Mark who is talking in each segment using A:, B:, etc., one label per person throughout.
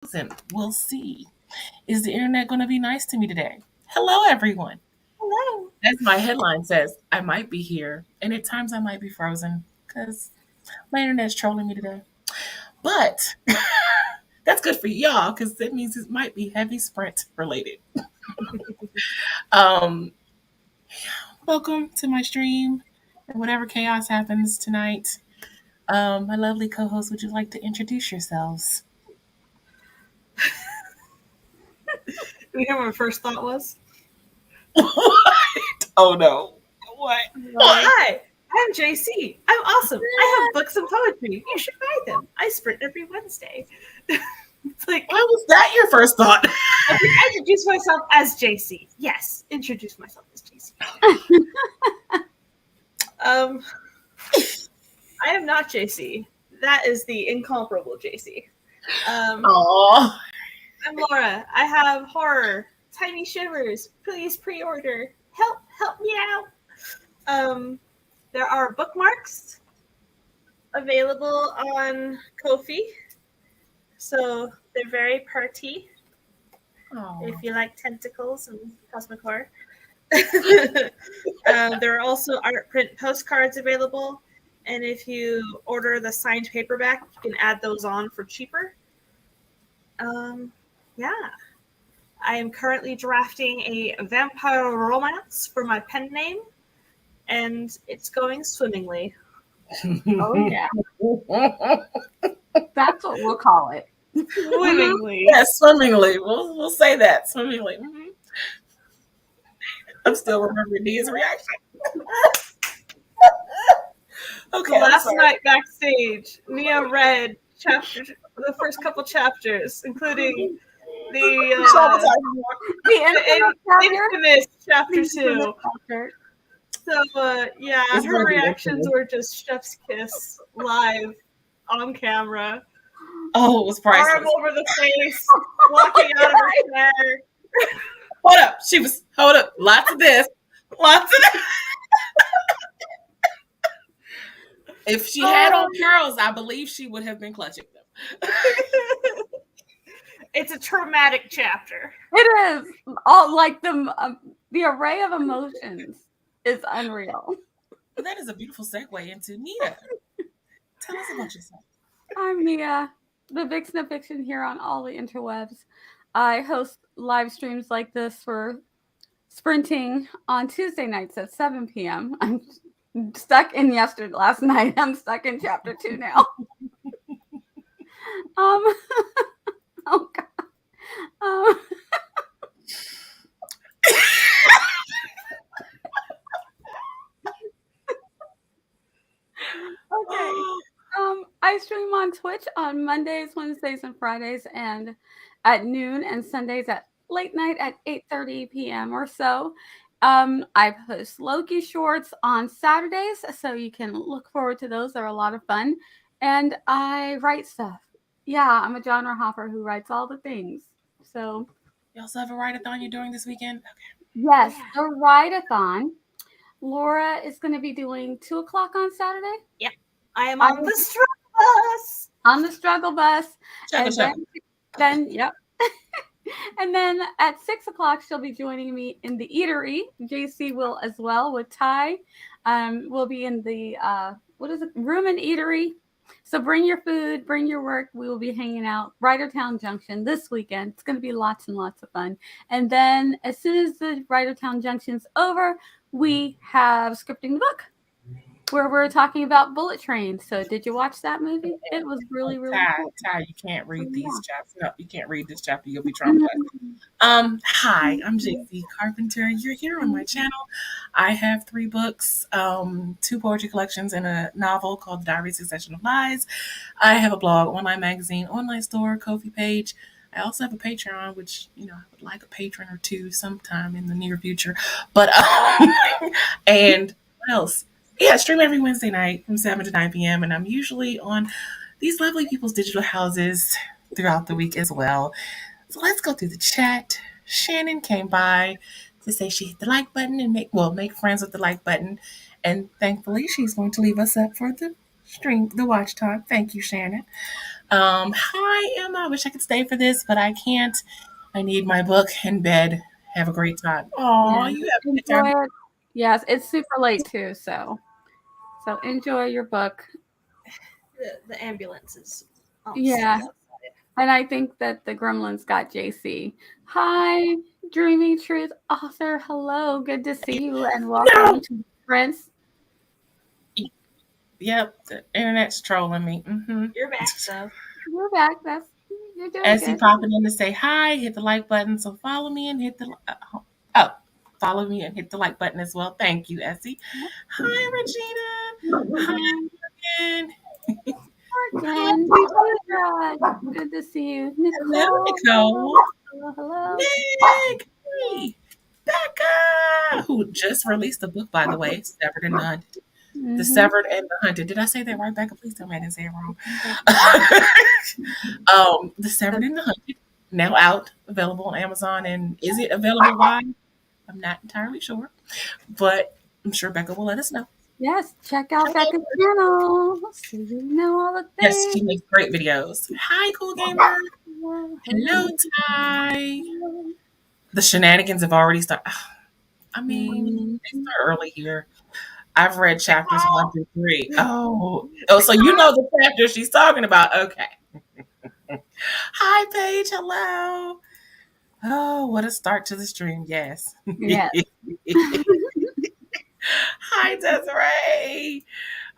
A: and we'll see. Is the internet going to be nice to me today? Hello, everyone.
B: Hello.
A: As my headline says, I might be here, and at times I might be frozen because my internet's trolling me today. But that's good for y'all because that means it might be heavy sprint related. Um, Welcome to my stream and whatever chaos happens tonight. My lovely co-host, would you like to introduce yourselves?
B: You know what my first thought was?
A: What? Oh no. What? What?
B: Hi, I'm JC. I'm awesome. I have books and poetry. You should buy them. I sprint every Wednesday. It's like
A: Why was that your first thought?
B: I introduce myself as JC. Yes, introduce myself as JC. I am not JC. That is the incomparable JC.
A: Aww.
B: I'm Laura. I have horror, tiny shivers. Please pre-order. Help me out. There are bookmarks available on KoFi, so they're very party if you like tentacles and cosmic horror. There are also art print postcards available, and if you order the signed paperback, you can add those on for cheaper. Yeah. I am currently drafting a vampire romance for my pen name, and it's going swimmingly.
C: Oh yeah, that's what we'll call it.
B: Swimmingly.
A: Yes, swimmingly. We'll say that swimmingly. Mm-hmm. I'm still remembering Dia's reaction. Okay.
B: Last night backstage, Mia read the first couple chapters, including the infamous chapter 2. So yeah, her reactions were just chef's kiss live on camera.
A: Oh, it was priceless.
B: Arm over the face, walking out of her chair.
A: Hold up. Lots of this. If she had on curls, I believe she would have been clutching them.
B: It's a traumatic chapter.
C: It is. All like the array of emotions is unreal.
A: Well, that is a beautiful segue into Mia. Tell us about yourself.
C: I'm Mia, the Vixen of Fiction here on all the interwebs. I host live streams like this for sprinting on Tuesday nights at 7 p.m. I'm stuck in last night. I'm stuck in chapter 2 now. Oh god. Okay. I stream on Twitch on Mondays, Wednesdays, and Fridays, and at noon, and Sundays at late night at 8:30 p.m. or so. I post Loki shorts on Saturdays, so you can look forward to those. They're a lot of fun. And I write stuff. Yeah, I'm a genre hopper who writes all the things. So
A: you also have a write-a-thon you're doing this weekend? Okay.
C: Yes, a write-a-thon. Laura is going to be doing 2:00 on Saturday.
B: Yep, I am on the struggle bus.
C: On the struggle bus,
A: and
C: then yep. And then at 6:00 she'll be joining me in the eatery. JC will as well with Ty. We'll be in the room and eatery. So bring your food, bring your work. We will be hanging out Rydertown Junction this weekend. It's going to be lots and lots of fun. And then as soon as the Rydertown Junction's over, we have Scripting the Book, where we're talking about Bullet Train. So did you watch that movie? It was really, really cool.
A: Ty, you can't read these chapters. No, you can't read this chapter. You'll be traumatized. Hi, I'm JC Carpenter. You're here on my channel. I have 3 books, 2 poetry collections, and a novel called The Diary Succession of Lies. I have a blog, online magazine, online store, KoFi page. I also have a Patreon, which, I would like a patron or 2 sometime in the near future. But, and what else? Yeah, I stream every Wednesday night from 7 to 9 p.m. And I'm usually on these lovely people's digital houses throughout the week as well. So let's go through the chat. Shannon came by to say she hit the like button and make friends with the like button. And thankfully, she's going to leave us up for the watch time. Thank you, Shannon. Hi, Emma. I wish I could stay for this, but I can't. I need my book in bed. Have a great time. Oh,
C: Yeah.
A: you have a good time.
C: Enjoy it. Yes, it's super late too, so enjoy your book.
B: The ambulance is
C: Yeah.
B: outside.
C: And I think that the gremlins got JC. Hi, Dreamy Truth author. Hello, good to see you and welcome
A: No.
C: to Prince.
A: Yep, the internet's trolling me.
B: You're back though.
C: You're back. You're doing
A: Essie
C: good.
A: popping in to say hi. Hit the like button. So follow me and hit the oh, follow me and hit the like button as well. Thank you, Essie. Hi, Regina. Hi, Morgan.
C: Again, good to see you,
A: Hello,
C: Nicole.
A: Nicole.
C: Hello.
A: Nick. Hey, Becca, who just released a book, by the way, Severed and the Hunted. The Severed and the Hunted. Did I say that right, Becca? Please tell me I didn't say it wrong. The Severed and the Hunted, now out, available on Amazon. And is it available wide? I'm not entirely sure, but I'm sure Becca will let us know.
C: Yes, check out Becca's channel so you know all the
A: Yes,
C: things.
A: she makes great videos. Hi, cool gamer. Hello, Ty. The shenanigans have already started. I mean, they start early here. I've read chapters 1 through 3. Oh, so you know the chapter she's talking about. Okay. Hi, Paige. Hello. Oh, what a start to the stream. Yes.
C: Yes.
A: Hi, Desiree.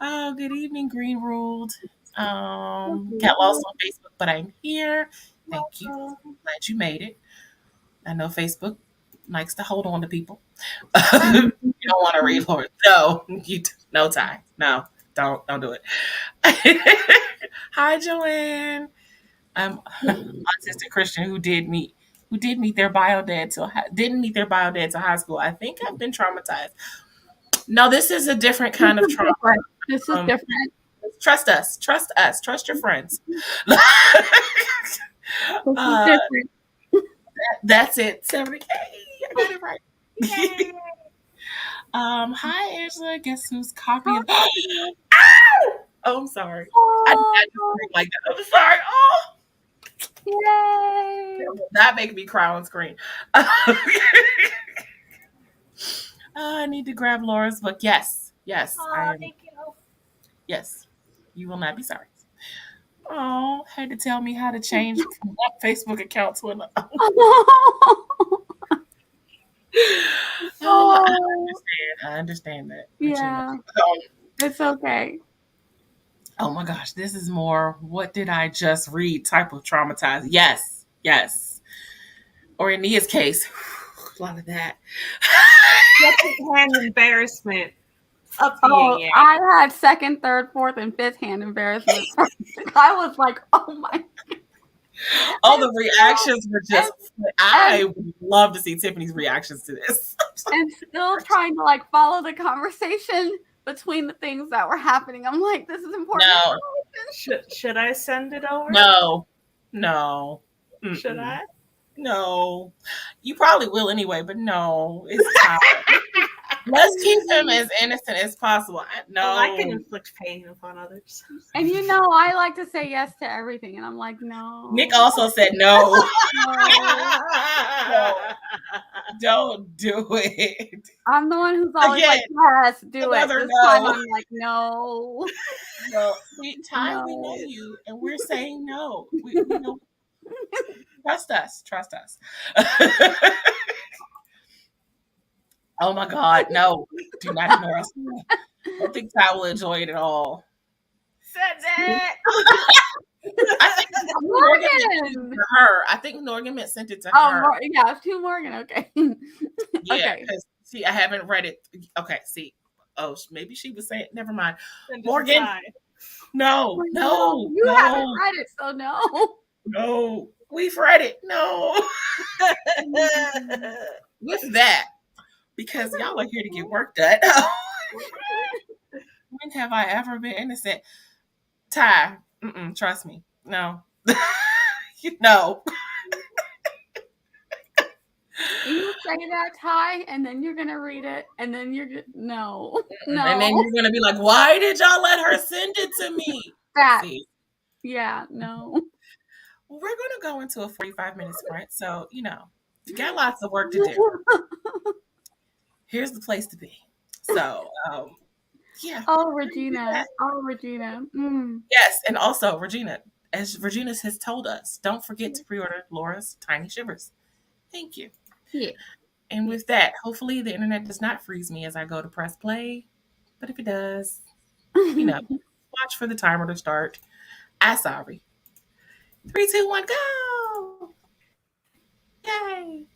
A: Oh, good evening, Green Ruled. Got lost on Facebook, but I'm here. Thank you. I'm glad you made it. I know Facebook likes to hold on to people. You don't want to read, Lord. No, no time. No, don't do it. Hi, Joanne. I'm autistic Christian who didn't meet their bio dad till high school. I think I've been traumatized. No, this is a different kind of trauma.
C: This is different.
A: Trust us. Trust us. Trust your friends.
C: This is different.
A: That's it. 70K. I got it right. Hi Angela. Guess who's copying? Ow! Oh, I'm sorry. I just scream like that. I'm sorry. Oh,
C: Yay!
A: that makes me cry on screen. I need to grab Laura's book. Yes. I am.
B: Thank you.
A: Yes. You will not be sorry. Oh, had to tell me how to change from one Facebook account to another. I understand that.
C: Yeah. It's okay.
A: Oh my gosh, this is more what did I just read type of traumatized. Yes. Or in Nia's case, a lot of that.
B: Second-hand embarrassment. Up the yang.
C: I had second, third, fourth, and fifth hand embarrassment. I was like, oh my.
A: All the reactions were just. I would love to see Tiffany's reactions to this.
C: And still trying to like follow the conversation between the things that were happening. I'm like, this is important.
A: No.
B: Should I send it over?
A: No.
B: Mm-mm. Should I?
A: No. You probably will anyway, but no. It's time. Let's keep him as innocent as possible. No.
B: Well, I can inflict pain upon others.
C: And you know, I like to say yes to everything, and I'm like, no.
A: Nick also said no. No. Don't do it.
C: I'm the one who's always like, yes, do it. This time I'm like, no.
A: Well, Ty, we know you, and we're saying no. We know. Trust us. Oh my God, no. Do not ignore us. I don't think Ty will enjoy it at all.
B: Said that.
A: I think Morgan sent it to her.
C: Oh, yeah, to Morgan. Okay.
A: Yeah, because see, I haven't read it. Okay, see. Oh, maybe she was saying. Never mind. Morgan. No.
C: You haven't read it, so no.
A: No, we've read it. No. With that, because y'all are here to get work done. When have I ever been innocent? Ty, trust me. No. No.
C: You say that, Ty, and then you're gonna read it, and then you're no.
A: And then you're gonna be like, why did y'all let her send it to me?
C: That.
A: See?
C: Yeah, no.
A: Well, we're going to go into a 45-minute sprint. So, if you got lots of work to do, here's the place to be. So, yeah.
C: Oh,
A: we're gonna do that.
C: Regina. Oh, Regina. Mm.
A: Yes. And also, Regina, as Regina has told us, don't forget to pre order Laura's Tiny Shivers. Thank you.
C: Yeah.
A: And
C: Yeah.
A: with that, hopefully the internet does not freeze me as I go to press play. But if it does, watch for the timer to start. I'm sorry. 3, 2, 1, go! Yay!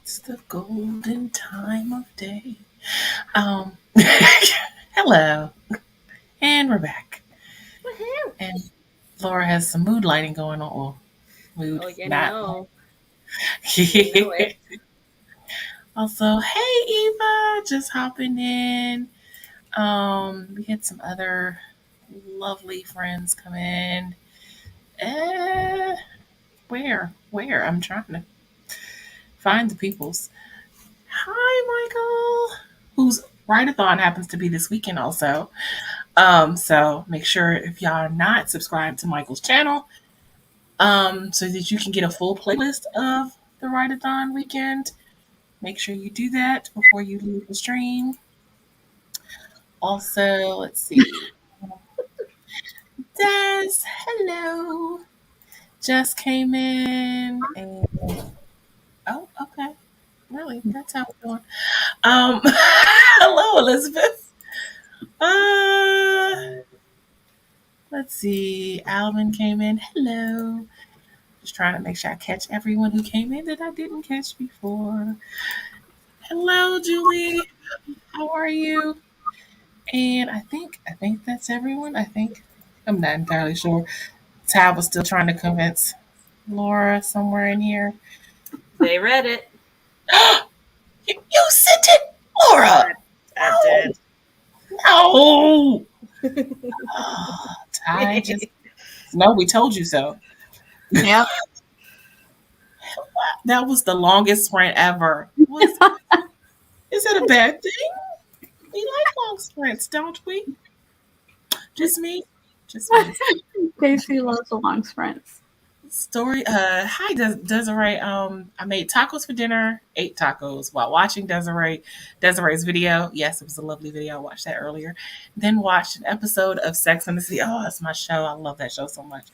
A: It's the golden time of day. Um, hello, and we're back.
B: Woohoo!
A: And Laura has some mood lighting going on. Well, mood,
B: Oh, you
A: not.
B: know. You know it.
A: Also, hey Eva, just hopping in. We had some other lovely friends come in. Uh, where? I'm trying to find the peoples. Hi, Michael, whose write-a-thon happens to be this weekend also. So make sure if y'all are not subscribed to Michael's channel, so that you can get a full playlist of the write-a-thon weekend. Make sure you do that before you leave the stream. Also, let's see. Des, hello. Just came in and oh, okay. Really? That's how we're doing. Hello, Elizabeth. Uh let's see. Alvin came in. Hello. Just trying to make sure I catch everyone who came in that I didn't catch before. Hello, Julie. How are you? And I think that's everyone. I'm not entirely sure. Tab was still trying to convince Laura somewhere in here.
B: They read it.
A: You sent it,
B: I,
A: Laura.
B: I
A: No,
B: did.
A: no. Ty just no. We told you so.
C: Yep.
A: That was the longest sprint ever. Is it a bad thing? We like long sprints, don't we? Just me. Just me.
C: Daisy loves the long sprints.
A: Story. Hi, Desiree. I made tacos for dinner. Ate tacos while watching Desiree's video. Yes, it was a lovely video. I watched that earlier. Then watched an episode of Sex and the City. Oh, that's my show. I love that show so much.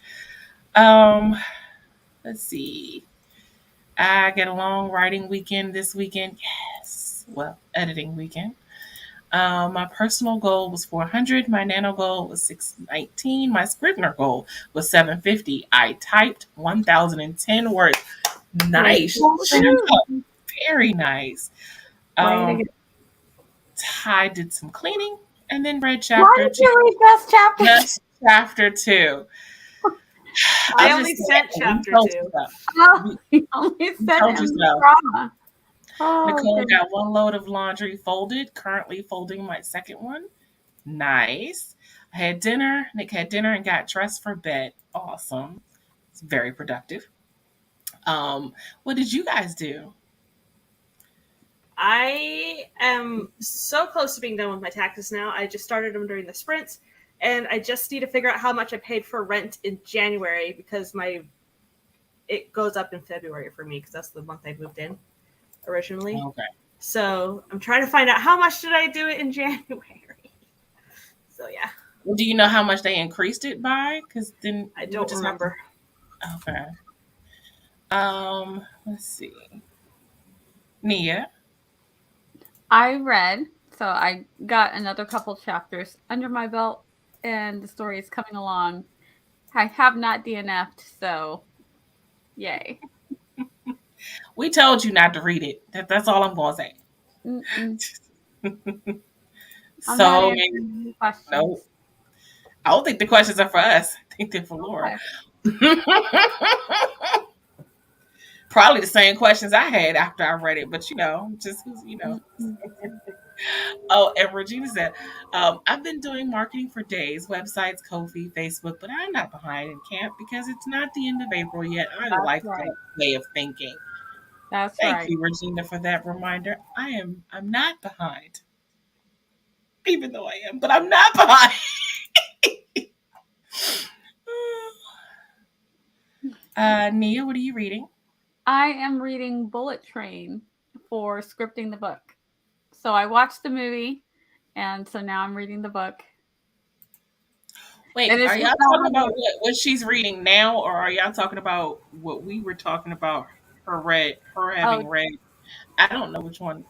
A: Um, let's see. I get a long writing weekend this weekend. Yes. Well, editing weekend. My personal goal was 400. My nano goal was 619. My Scrivener goal was 750. I typed 1,010 words. Nice.
C: Woohoo!
A: Very nice.
C: Way to
A: Um,
C: go.
A: I did some cleaning and then read
C: Why
A: chapter
C: did
A: two.
C: you read best chapter?
A: Just chapter two.
B: I
A: I'm
B: only
A: just
B: sent
A: saying, we
B: chapter
A: told you
B: 2.
A: so.
C: Oh, you only
A: We
C: said
A: told you
C: it in
A: so.
C: drama. Oh,
A: Nicole
C: goodness.
A: got one load of laundry folded, currently folding my second one. Nice. I had dinner. Nick had dinner and got dressed for bed. Awesome. It's very productive. What did you guys do?
B: I am so close to being done with my taxes now. I just started them during the sprints, and I just need to figure out how much I paid for rent in January because it goes up in February for me because that's the month I moved in originally.
A: Okay.
B: So I'm trying to find out how much did I do it in January. So yeah,
A: Well, do you know how much they increased it by? Because then
B: I
A: we would
B: don't
A: just have to.
B: remember.
A: Okay. Let's see. Nia.
C: I read, so I got another couple chapters under my belt, and the story is coming along. I have not DNF'd, so yay.
A: We told you not to read it. That's all I'm gonna say.
C: Mm-mm. I'm not
A: So
C: answering
A: maybe
C: any
A: no.
C: questions.
A: I don't think the questions are for us. I think they're for Laura.
C: Okay.
A: Probably the same questions I had after I read it, but just.
C: Mm-mm.
A: Oh, and Regina said, I've been doing marketing for days, websites, KoFi, Facebook, but I'm not behind in camp because it's not the end of April yet. I
C: That's
A: like
C: right.
A: that way of thinking.
C: That's
A: Thank
C: right.
A: you, Regina, for that reminder. I'm not behind. Even though I am, but I'm not behind. Nia, what are you reading?
C: I am reading Bullet Train for scripting the book. So I watched the movie, and so now I'm reading the book.
A: Wait,
C: And it's
A: are
C: just
A: y'all talking
C: not
A: about what she's reading now, or are y'all talking about what we were talking about? Her
C: oh
A: having read. I don't know which one.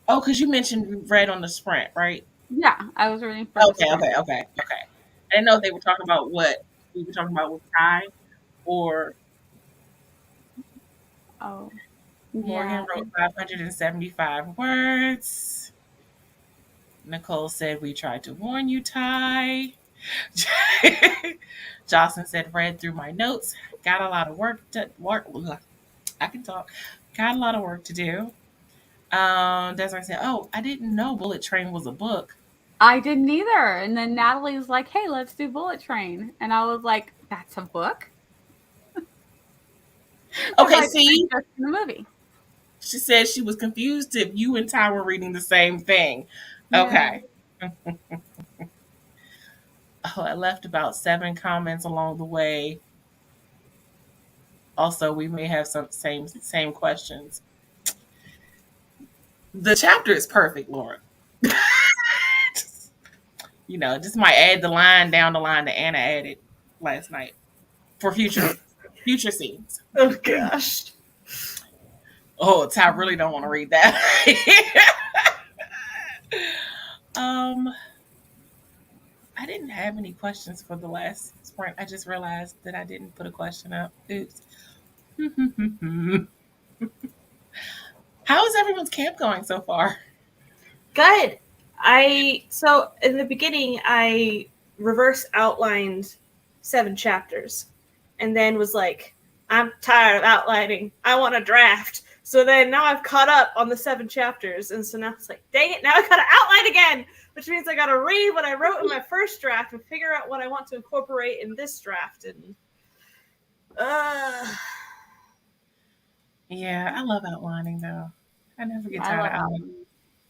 A: Oh, because you mentioned you read on the sprint, right?
C: yeah, I was reading for the
A: Okay,
C: sprint.
A: okay, okay, okay. I didn't know if they were talking about what we were talking about with Ty, or.
C: Oh,
A: Morgan
C: yeah.
A: wrote 575 words. Nicole said, "We tried to warn you, Ty." Jocelyn said, "Read through my notes. Got a lot of work to work. I can talk. Got a lot of work to do." Desiree said, "Oh, I didn't know Bullet Train was a book."
C: I didn't either. And then Natalie was like, "Hey, let's do Bullet Train." And I was like, "That's a book?" Because
A: Okay,
C: I
A: see,
C: just in the movie.
A: she said she was confused if you and Ty were reading the same thing.
C: Yeah.
A: Okay. Oh, I left about 7 comments along the way. Also, we may have some same questions. The chapter is perfect, Laura. Just might add the line down the line that Anna added last night for future scenes.
B: Oh gosh.
A: Oh, Ty really don't want to read that. um, I didn't have any questions for the last sprint. I just realized that I didn't put a question up. Oops. How is everyone's camp going so far?
B: Good. So in the beginning I reverse outlined 7 chapters and then was like, I'm tired of outlining. I want a draft. So then now I've caught up on the 7 chapters, and so now it's like, dang it, now I gotta outline again, which means I gotta read what I wrote in my first draft and figure out what I want to incorporate in this draft. And
A: Yeah, I love outlining though. I never get
C: I
A: tired
C: love
A: of outlining.
C: outlining.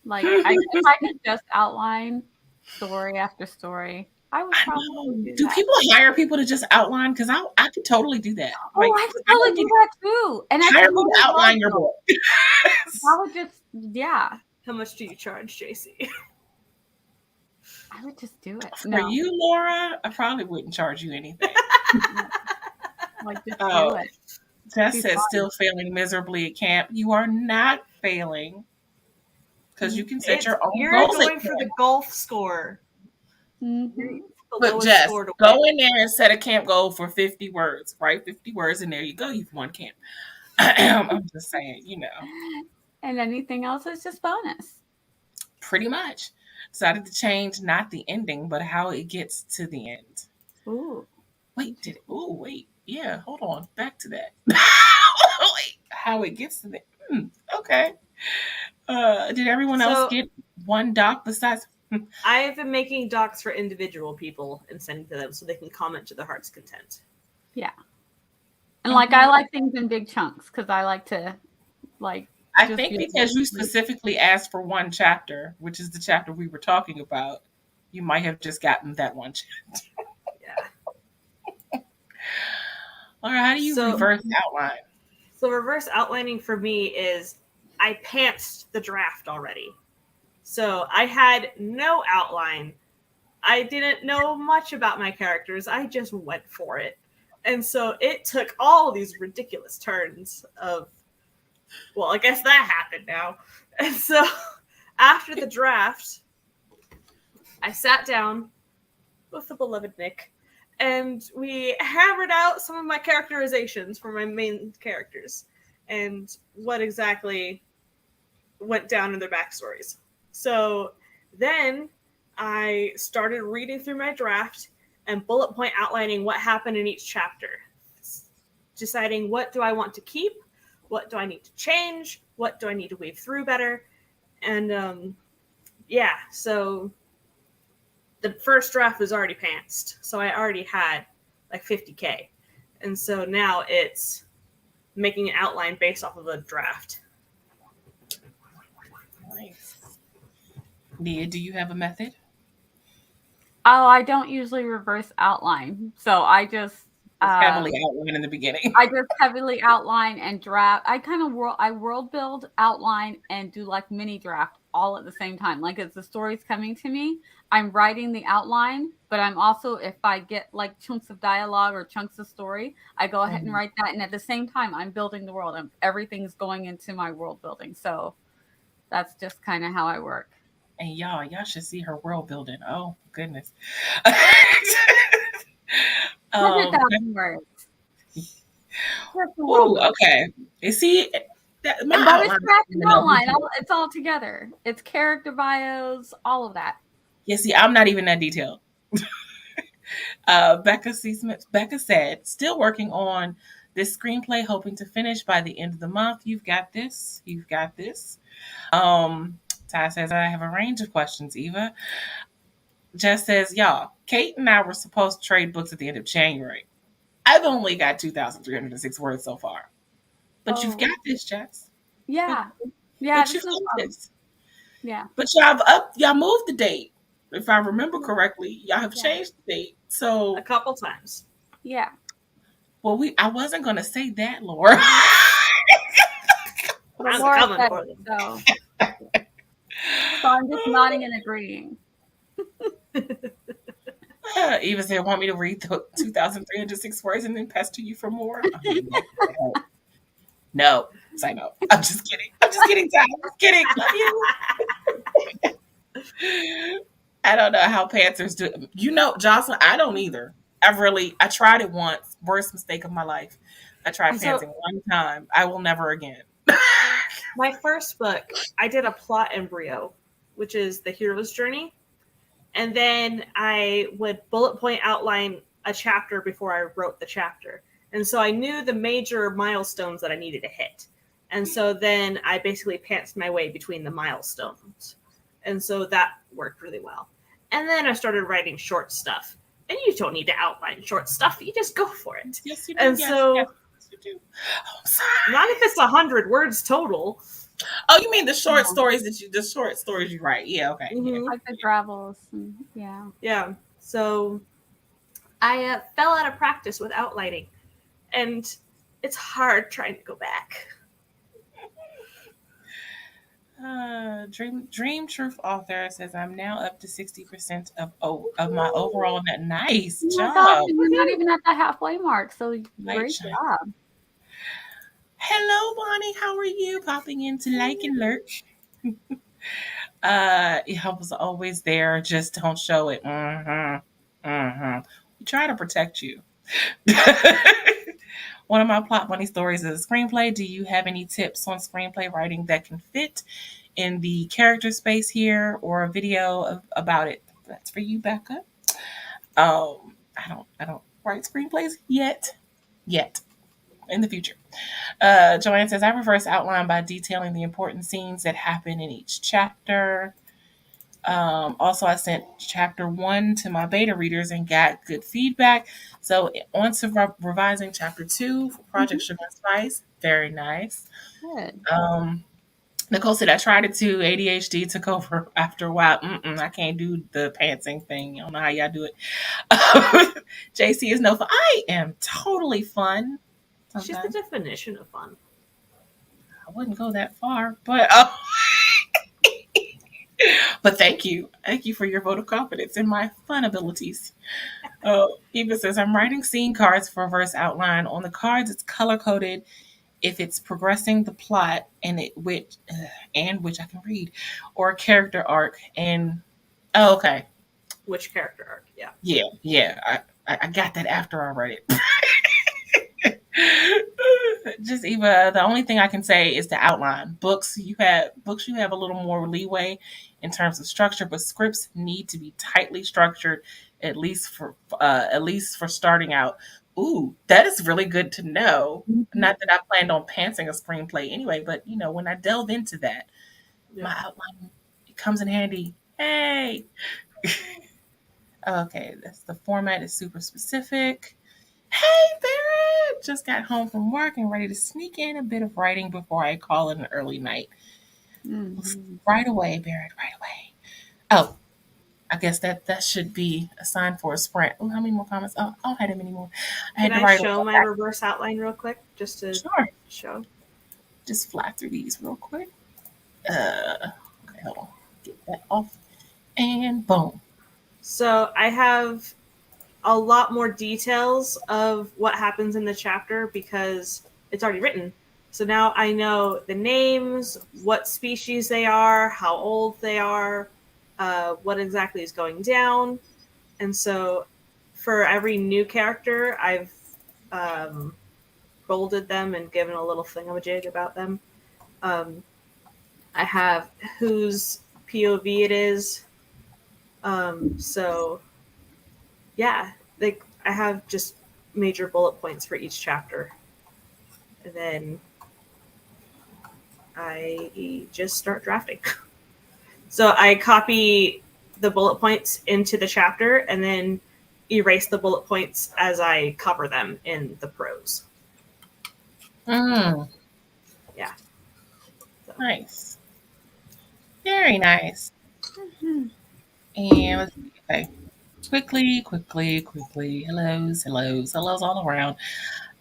C: Like, if I could just outline story after story, I would
A: I
C: probably
A: know.
C: do
A: Do
C: that.
A: people hire people to just outline? Because I could totally do that.
C: Oh,
A: Like,
C: I could totally do that too. And I
A: hire
C: could
A: me to
C: totally
A: outline your
C: love
A: book.
C: I would just, yeah,
B: how much do you charge, JC?
C: I would just do it.
A: For
C: No,
A: you, Laura, I probably wouldn't charge you anything.
C: like just do
A: Oh,
C: it.
A: Jess
C: Be
A: says
C: fun.
A: still failing miserably at camp. You are not failing because you can set your own
B: You're
A: goals at
B: going for
A: camp.
B: the golf score.
C: Mm-hmm.
B: The
A: But
B: lowest
A: Jess,
B: score to
A: go
B: win.
A: in there and set a camp goal for 50 words. Write 50 words, and there you go. You've won camp. I'm just saying,
C: And anything else is just bonus.
A: pretty much. Decided to change not the ending, but how it gets to the end.
C: Ooh.
A: Wait. Yeah, hold on. Back to that. Wait, how it gets to the okay. Did everyone else
B: So
A: get one doc besides?
B: I've been making docs for individual people and sending to them so they can comment to their heart's content.
C: Yeah. And like, I like things in big chunks because I like to, like,
A: I
C: just
A: think
C: be
A: because
C: able
A: you
C: to-
A: specifically asked for one chapter, which is the chapter we were talking about, you might have just gotten that one chapter.
B: Yeah.
A: All right, how do you reverse outline?
B: So reverse outlining for me is I pantsed the draft already. So I had no outline. I didn't know much about my characters. I just went for it. And so it took all these ridiculous turns of, well, I guess that happened now. And so after the draft, I sat down with the beloved Nick and we hammered out some of my characterizations for my main characters and what exactly went down in their backstories. So then I started reading through my draft and bullet point outlining what happened in each chapter, deciding what do I want to keep, what do I need to change, what do I need to weave through better. And so the first draft was already pantsed, so I already had like 50K. And so now it's making an outline based off of a draft.
A: Nice. Nia, do you have a method?
C: Oh, I don't usually reverse outline. So I just
A: Heavily outline in the beginning.
C: I just heavily outline and draft. I kind of world build, outline, and do like mini draft all at the same time. Like, as the story's coming to me, I'm writing the outline, but I'm also, if I get like chunks of dialogue or chunks of story, I go ahead and write that. And at the same time, I'm building the world and everything's going into my world building. So that's just kind of how I work.
A: And y'all should see her world building. Oh goodness.
C: 100,000 words.
B: Just a little
A: Ooh,
B: bit.
A: okay. You see, that, my
C: But it's
A: outline
C: scratch
A: is
C: and
A: no
C: outline.
A: detail.
C: It's all together. It's character bios, all of that.
A: Yeah, see, I'm not even that detailed. Becca C. Smith. Becca said, still working on this screenplay, hoping to finish by the end of the month. You've got this. You've got this. Ty says, I have a range of questions, Eva. Jess says, y'all, Kate and I were supposed to trade books at the end of January. I've only got 2,306 words so far. But you've
C: Oh,
A: got this, Jess. But,
C: yeah. Yeah,
A: but
C: that's
A: you've
C: no
A: got
C: problem.
A: this.
C: Yeah.
A: But y'all moved the date. If I remember correctly, y'all have
C: Yeah.
A: changed the date.
B: A
A: So,
B: couple times.
C: Yeah.
A: well, I wasn't gonna say that, Laura.
C: But
B: I'm
C: Laura
B: coming
C: said
B: for
C: it,
B: them.
C: so I'm just nodding and agreeing.
A: Eva said, want me to read the 2,306 words and then pester you for more? No. Say no. I'm just kidding. I'm just kidding, Ty. I'm just kidding. Love you. I don't know how Panthers do. You know, Jocelyn, I don't either. I tried it once. Worst mistake of my life. I tried
B: So
A: pantsing one time. I will never again.
B: my first book, I did a plot embryo, which is the hero's journey. And then I would bullet point outline a chapter before I wrote the chapter. And so I knew the major milestones that I needed to hit. And so then I basically pantsed my way between the milestones. And so that worked really well. And then I started writing short stuff. And you don't need to outline short stuff. You just go for it.
A: Yes, you do.
B: And
A: Yes,
B: so
A: yes, you do. Oh, I'm sorry.
B: not if it's 100 words total.
A: Oh, you mean the short stories you write? Yeah, okay. Yeah.
B: Mhm.
C: Like the travels. And, yeah.
B: Yeah. So I fell out of practice with outlining. And it's hard trying to go back.
A: Dream Truth Author says I'm now up to 60% of my overall net. Nice
C: Oh my gosh,
A: job.
C: and you're not even at the halfway mark. So
A: Great
C: great
A: job.
C: job.
A: Hello, Bonnie. How are you? Popping in to like and lurk. Help was always there. Just don't show it. We try to protect you. One of my plot bunny stories is a screenplay. Do you have any tips on screenplay writing that can fit in the character space here, or a video about it? That's for you, Becca. I don't write screenplays yet. In the future. Joanne says, I reverse outline by detailing the important scenes that happen in each chapter. Also, I sent chapter 1 to my beta readers and got good feedback. So, on to revising chapter 2 for Project Sugar and Spice. Very nice.
C: Good.
A: Nicole said, I tried it too. ADHD took over after a while. I can't do the pantsing thing. I don't know how y'all do it. JC is no fun. I am totally fun.
B: She's the
A: Sometimes.
B: definition of fun.
A: I wouldn't go that far, but but thank you. Thank you for your vote of confidence in my fun abilities. Eva says, I'm writing scene cards for verse outline. On the cards, it's color coded if it's progressing the plot which I can read, or a character arc. And okay,
B: Which character arc? Yeah.
A: yeah. I got that after I read it. Just Eva, the only thing I can say is the outline. Books you have a little more leeway in terms of structure, but scripts need to be tightly structured, at least for starting out. Ooh, that is really good to know. Not that I planned on pantsing a screenplay anyway, but when I delve into that, my outline, it comes in handy. Hey. Okay, the format is super specific. Hey, Barrett! Just got home from work and ready to sneak in a bit of writing before I call it an early night.
C: Mm-hmm.
A: Right away, Barrett, right away. Oh, I guess that should be a sign for a sprint. Oh, how many more comments? Oh, I don't have any more. I had
B: Can
A: to
B: I
A: write
B: show
A: a
B: my reverse outline real quick? Just to
A: Sure.
B: show.
A: Just fly through these real quick. Okay, hold on. Get that off. And boom.
B: So I have a lot more details of what happens in the chapter because it's already written. So now I know the names, what species they are, how old they are, what exactly is going down. And so for every new character, I've bolded them and given a little thingamajig about them. I have whose POV it is. So yeah, I have just major bullet points for each chapter, and then I just start drafting. So I copy the bullet points into the chapter and then erase the bullet points as I cover them in the prose.
A: Mm,
B: Yeah. So.
A: nice. Very nice.
C: Mhm.
A: And let's see. Okay. Quickly. Hellos all around.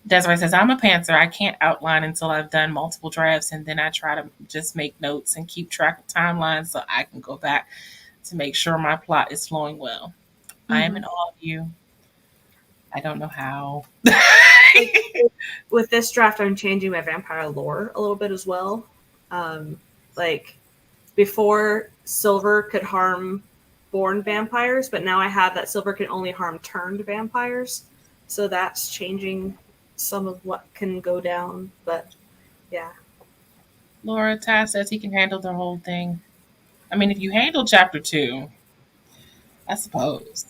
A: Desiree says, I'm a pantser. I can't outline until I've done multiple drafts, and then I try to just make notes and keep track of timelines so I can go back to make sure my plot is flowing well. I am in awe of you. I don't know how.
B: With this draft, I'm changing my vampire lore a little bit as well. Like before, silver could harm born vampires, but now I have that silver can only harm turned vampires. So that's changing some of what can go down. But yeah.
A: Laura Ty says he can handle the whole thing. I mean, if you handle chapter 2, I suppose.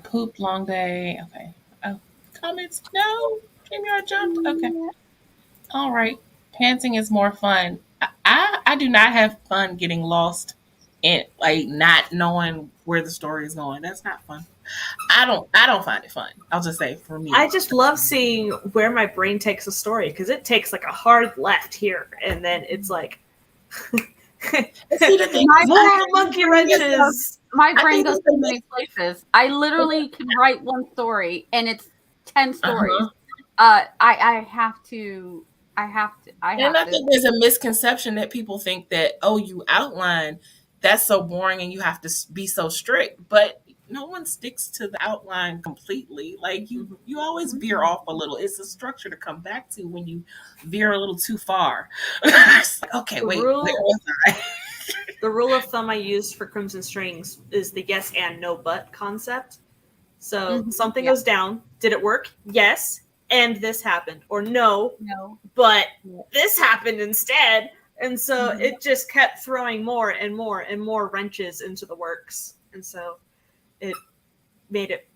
A: Poop, long day. Okay. Oh, comments? No. Came yard jumped. Okay. All right. Pantsing is more fun. I do not have fun getting lost in like not knowing where the story is going. That's not fun. I don't find it fun. I'll just say for me.
B: I just love seeing where my brain takes a story because it takes like a hard left here and then it's like more monkey wrenches.
C: My brain goes so many places. I literally can write one story and it's 10 stories. I have to.
A: And I think there's a misconception that people think that, oh, you outline, that's so boring and you have to be so strict. But no one sticks to the outline completely. Like you always veer off a little. It's a structure to come back to when you veer a little too far. It's like, okay, wait, where was I?
B: The rule of thumb I use for Crimson Strings is the yes and no but concept. So something goes down. Did it work? Yes. And this happened. Or no. But this happened instead. And so it just kept throwing more and more and more wrenches into the works. And so it made it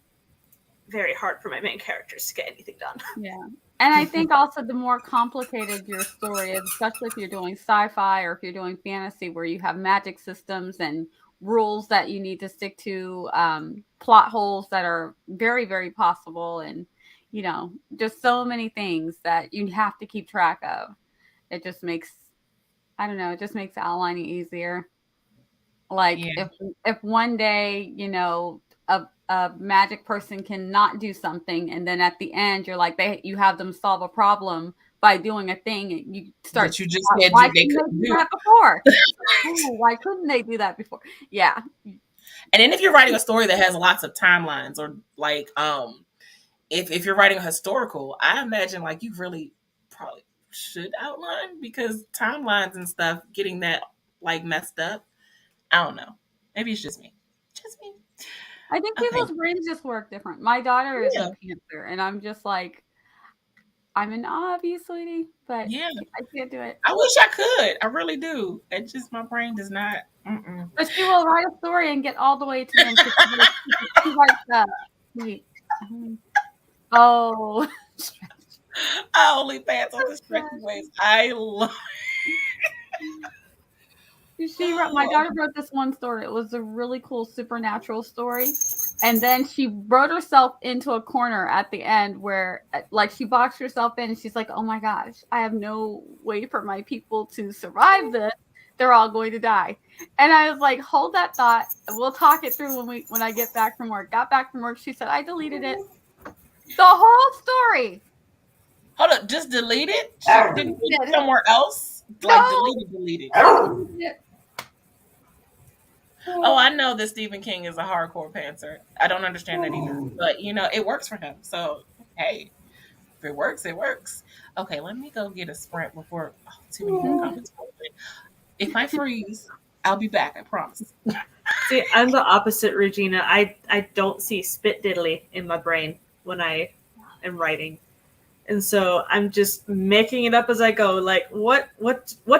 B: very hard for my main characters to get anything done.
C: Yeah. And I think also the more complicated your story is, especially if you're doing sci-fi or if you're doing fantasy where you have magic systems and rules that you need to stick to, plot holes that are very, very possible, and just so many things that you have to keep track of. It just makes, I don't know, it just makes outlining easier. Like if one day, a magic person cannot do something, and then at the end you're like you have them solve a problem by doing a thing, and you start.
A: But you just said
C: why
A: they
C: couldn't they do that before? Why couldn't they do that before? Yeah.
A: And then if you're writing a story that has lots of timelines, or like if you're writing a historical, I imagine like you really probably should outline, because timelines and stuff getting that like messed up. I don't know. Maybe it's just me. Just me.
C: I think people's brains just work different. My daughter is a pantser, and I'm just like, I'm in awe of you, sweetie, but I can't do it.
A: I wish I could. I really do. It's just my brain does not.
C: But she will write a story and get all the way to the end. She writes that. Wait. Oh.
A: I only pants on the stretchy ways. I love.
C: My daughter wrote this one story. It was a really cool supernatural story. And then she wrote herself into a corner at the end where like she boxed herself in, and she's like, oh my gosh, I have no way for my people to survive this. They're all going to die. And I was like, hold that thought. We'll talk it through when I get back from work. Got back from work. She said, I deleted it. The whole story.
A: Hold up, just delete it? Didn't put it somewhere else? Like delete it. Oh, I know that Stephen King is a hardcore pantser. I don't understand that either. But, it works for him. So, hey, if it works, it works. Okay, let me go get a sprint before too many more comments. If I freeze, I'll be back, I promise.
B: See, I'm the opposite, Regina. I don't see spit diddly in my brain. when I am writing. And so I'm just making it up as I go. Like, what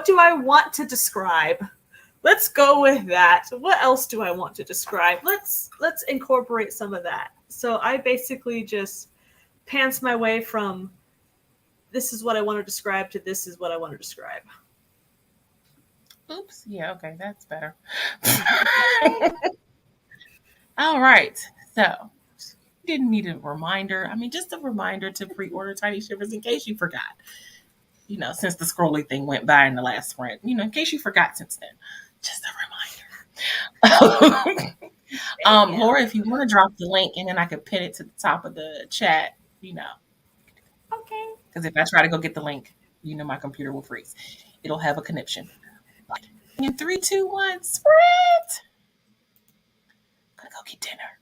B: do I want to describe? Let's go with that. What else do I want to describe? Let's incorporate some of that. So I basically just pants my way from this is what I want to describe to this is what I want to describe.
A: Oops. Yeah, okay, that's better. All right. So, didn't need a reminder. I mean, just a reminder to pre order Tiny Shivers in case you forgot. Since the scrolly thing went by in the last sprint, in case you forgot since then. Just a reminder. Laura, if you want to drop the link and then I could pin it to the top of the chat,
C: Okay.
A: because if I try to go get the link, my computer will freeze. It'll have a connection. In 3, 2, 1, sprint. Gonna go get dinner.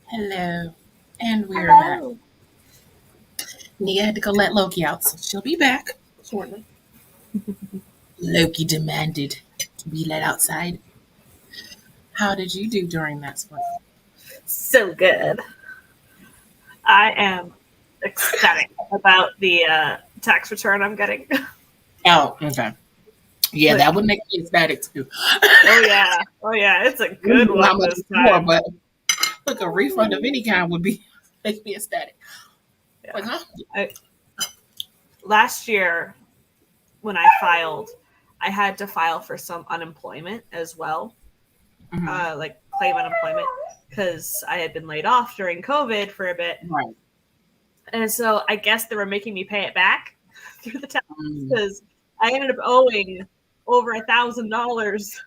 A: Hello. And we're back.
B: Hello.
A: Nia had to go let Loki out, so she'll be back shortly. Loki demanded to be let outside. How did you do during that sprint?
B: So good. I am ecstatic about the tax return I'm getting.
A: Oh, okay. Yeah,
B: Like,
A: that would make me ecstatic too.
B: oh yeah, it's a
A: I
B: good
A: don't know how
B: one
A: much
B: this
A: more,
B: time.
A: but look, a refund of any kind would be make me ecstatic. Like,
B: Yeah.
A: huh?
B: I, last year when I filed, I had to file for some unemployment as well,
A: Mm-hmm.
B: like claim unemployment because I had been laid off during COVID for a bit,
A: Right.
B: and so I guess they were making me pay it back through the tax
A: Mm.
B: because I ended up owing over $1,000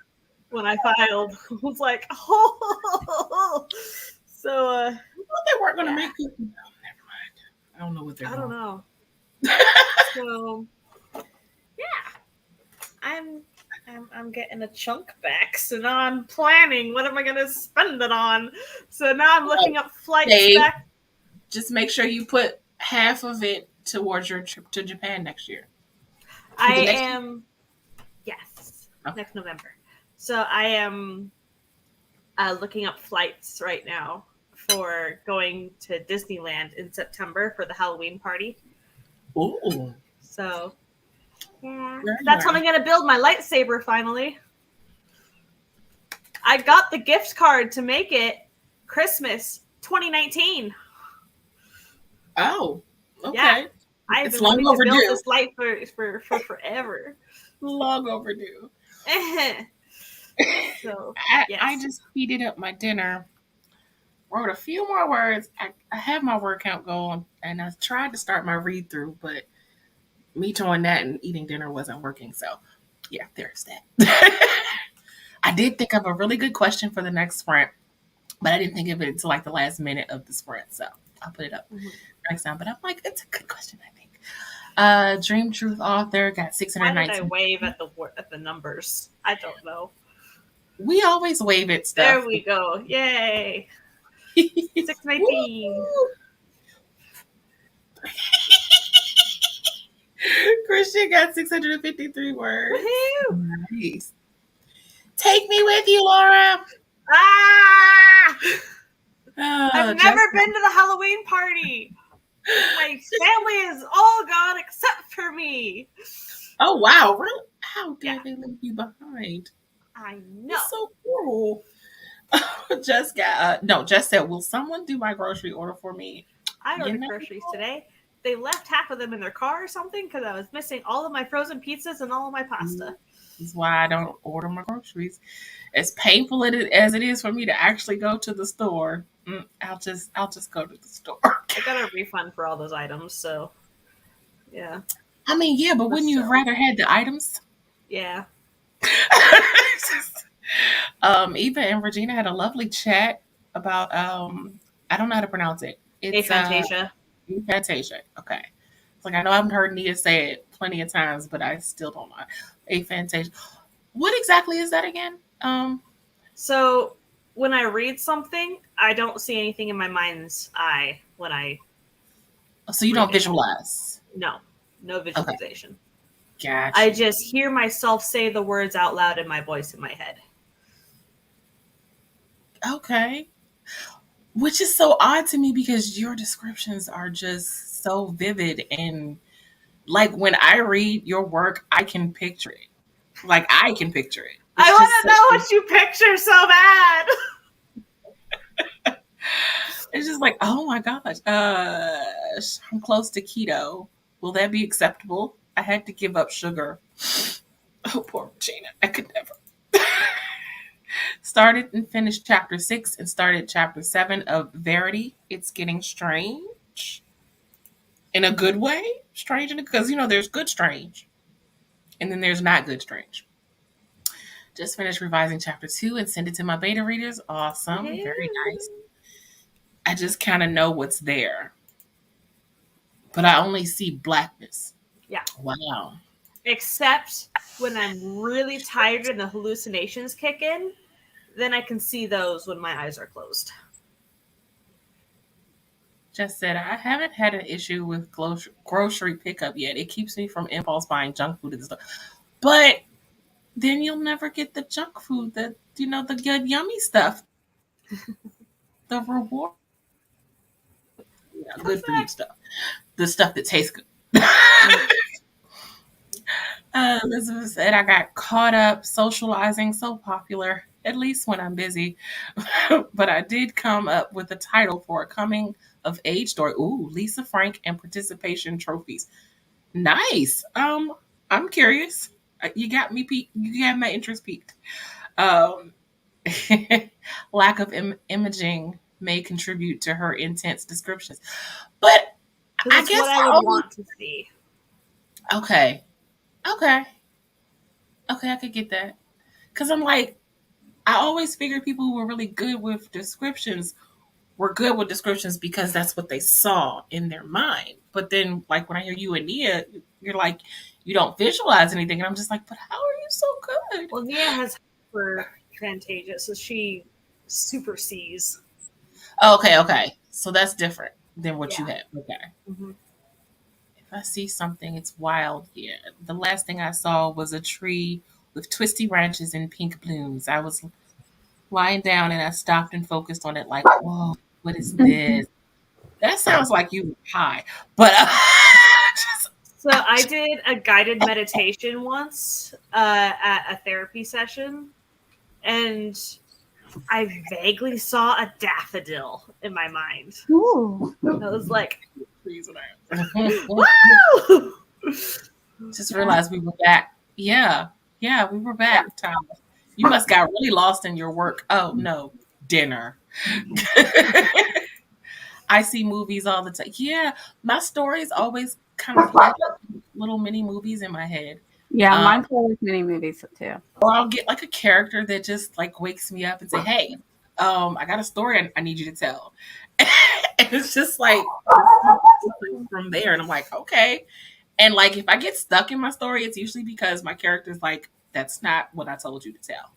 B: when I filed. I was like, oh, so
A: I thought they weren't going to
B: yeah,
A: make it. No, never mind. I don't know what they're
B: I don't
A: doing.
B: know. So yeah, I'm I'm getting a chunk back. So now I'm planning what am I gonna spend it on. So now I'm
A: Right.
B: looking up flights
A: Dave,
B: back.
A: just make sure you put half of it towards your trip to Japan next year. Is it
B: I
A: next year?
B: am yes
A: Okay.
B: next November. So I am looking up flights right now for going to Disneyland in September for the Halloween party.
A: Ooh,
B: So yeah,
A: very
B: that's when
A: nice.
B: I'm gonna build my lightsaber finally. I got the gift card to make it Christmas 2019.
A: Oh,
B: Yeah,
A: okay.
B: I've
A: It's
B: been
A: long
B: wanting to build
A: overdue.
B: this light for forever.
A: Long overdue.
B: So
A: I
B: yes,
A: just heated up my dinner, wrote a few more words. I have my word count going, and I tried to start my read through, but me doing that and eating dinner wasn't working. So, yeah, there's that. I did think of a really good question for the next sprint, but I didn't think of it until like the last minute of the sprint. So I'll put it up next time. But I'm like, it's a good question, I think. Dream Truth author got
B: why did I
A: 619.
B: wave at the numbers? I don't know.
A: We always wave at
B: There
A: stuff.
B: we go. Yay.
A: Woo!
B: 619.
A: Christian got 653 words.
B: Woohoo!
A: Nice. Take me with you, Laura.
B: Ah! I've
A: Oh,
B: never
A: Jessica.
B: been to the Halloween party. My family is all gone except for me.
A: Oh, wow. Really? How
B: Yeah,
A: dare they leave you behind?
B: I know.
A: That's so cruel. Just got, no, just said, will someone do my grocery order for me?
B: I
A: You
B: ordered
A: know,
B: groceries today. They left half of them in their car or something because I was missing all of my frozen pizzas and all of my pasta.
A: this is why I don't order my groceries. As painful as it is for me to actually go to the store, I'll just go to the store.
B: I got a refund for all those items, so yeah.
A: I mean, yeah, but
B: But
A: wouldn't you have
B: still,
A: rather had the items?
B: yeah.
A: Eva and Regina had a lovely chat about I don't know how to pronounce it. It's
B: Aphantasia.
A: Fantasia. Okay. It's like I know I've heard Nia say it plenty of times, but I still don't know. Aphantasia. What exactly is that again?
B: So when I read something, I don't see anything in my mind's eye when I
A: So you
B: read
A: don't
B: it.
A: visualize.
B: No
A: Okay.
B: visualization. I
A: Gotcha.
B: just hear myself say the words out loud in my voice in my head.
A: Okay. Which is so odd to me because your descriptions are just so vivid and like when I read your work, I can picture it. Like I can picture it.
B: I
A: It's
B: want
A: just
B: to know
A: so
B: what you picture so bad.
A: it's just like, oh my gosh, I'm close to keto. Will that be acceptable? I had to give up sugar. Oh, poor Gina. I could never. Started and finished chapter 6 and started chapter 7 of Verity. It's getting strange in a good way. Strange because, there's good strange and then there's not good strange. Just finished revising chapter 2 and sent it to my beta readers. Awesome. Very nice. I just kind of know what's there, but I only see blackness.
B: Yeah.
A: Wow.
B: Except when I'm really tired and the hallucinations kick in, then I can see those when my eyes are closed.
A: just said I haven't had an issue with grocery pickup yet. It keeps me from impulse buying junk food and stuff. But then you'll never get the junk food that the good yummy stuff, the reward, good for you stuff, the stuff that tastes good. Elizabeth said, I got caught up socializing, so popular, at least when I'm busy. But I did come up with a title for a coming of age story. Ooh, Lisa Frank and participation trophies. Nice. I'm curious. You got me peaked. You got my interest peaked. Um, lack of imaging may contribute to her intense descriptions, but I
B: That's
A: guess
B: what I would want to see.
A: Okay, okay, okay. I could get that because I'm like, I always figured people who were really good with descriptions were good with descriptions because that's what they saw in their mind. But then, like when I hear you and Nia, you're like, you don't visualize anything, and I'm just like, but how are you so good?
B: Well, Nia has for Fantasia, so she supersees.
A: Okay, okay. So that's different than what you
B: Yeah.
A: have. Okay.
B: Mm-hmm.
A: If I see something, it's wild. Yeah. The last thing I saw was a tree with twisty branches and pink blooms. I was lying down and I stopped and focused on it like, whoa, what is this? That sounds like you were high. But
B: So I did a guided meditation once at a therapy session, and I vaguely saw a daffodil in my mind.
C: Ooh.
B: I was like,
A: just
B: woo!
A: realized we were back. Yeah. Yeah, we were back, Tom. You must got really lost in your work. Oh no, dinner. I see movies all the time. Yeah, my stories always kind of play like little mini movies in my head.
C: Yeah,
A: Um,
C: mine play with many movies too.
A: or I'll get like a character that just like wakes me up and say, "Hey, I got a story I need you to tell," and it's just like from there, and I'm like, okay. And like if I get stuck in my story, it's usually because my character's like, "That's not what I told you to tell."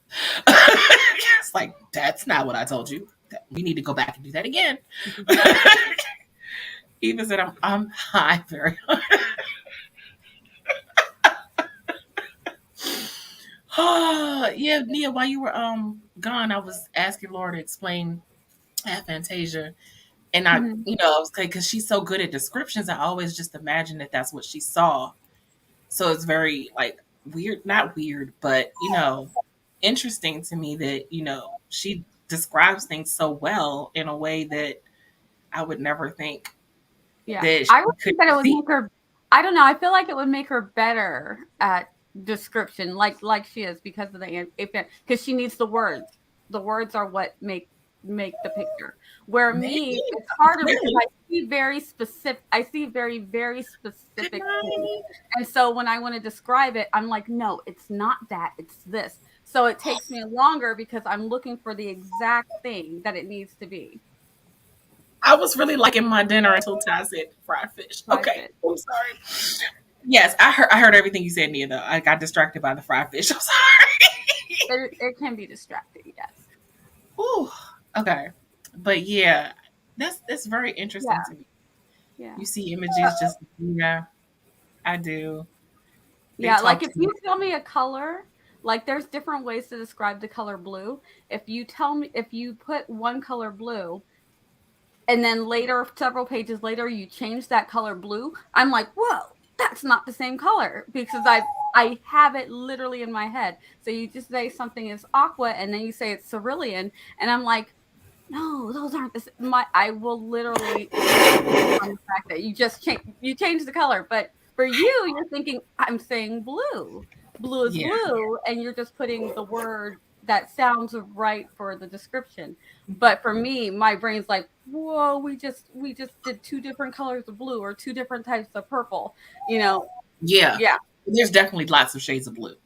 A: It's like that's not what I told you. We need to go back and do that again. Even said I'm high very yeah, Nia, while you were gone, I was asking Laura to explain Fantasia. And I,
C: Mhm.
A: I was because she's so good at descriptions, I always just imagine that that's what she saw. So it's very like weird, not weird, but interesting to me that she describes things so well in a way that I would never think
C: Yeah,
A: that
C: I
A: she
C: would
A: could
C: think that it would
A: see.
C: make her. I don't know. I feel like it would make her better at description, like she is because of the because she needs the words. The words are what make the picture. Where
A: Maybe
C: me, it's harder because
A: clearly.
C: I see very specific. I see very
A: Good
C: specific things,
A: night.
C: and so when I want to describe it, I'm like, no, it's not that. It's this. So it takes me longer because I'm looking for the exact thing that it needs to be.
A: I was really liking my dinner until Ty said fried fish. Okay,
C: Private.
A: I'm sorry. Yes, I heard everything you said, Nia. Though I got distracted by the fried fish. I'm sorry.
C: It can be distracting. Yes.
A: Ooh, okay, but yeah, that's very interesting
C: Yeah.
A: to me.
C: Yeah.
A: You see images, just yeah, I do. They
C: Yeah, like
A: talk
C: if
A: to me.
C: you tell me a color, like there's different ways to describe the color blue. If you tell me if you put one color blue and then later several pages later you change that color blue, I'm like, "Whoa, that's not the same color," because I have it literally in my head. So you just say something is aqua and then you say it's cerulean and I'm like, "No, those aren't the my I will literally on the fact that you change the color, but for you, you're thinking I'm saying blue. Blue is
A: Yeah,
C: blue, and you're just putting the word that sounds right for the description. But for me, my brain's like, whoa, we just did two different colors of blue or two different types of purple. You know,
A: yeah.
C: yeah,
A: There's definitely lots of shades of blue.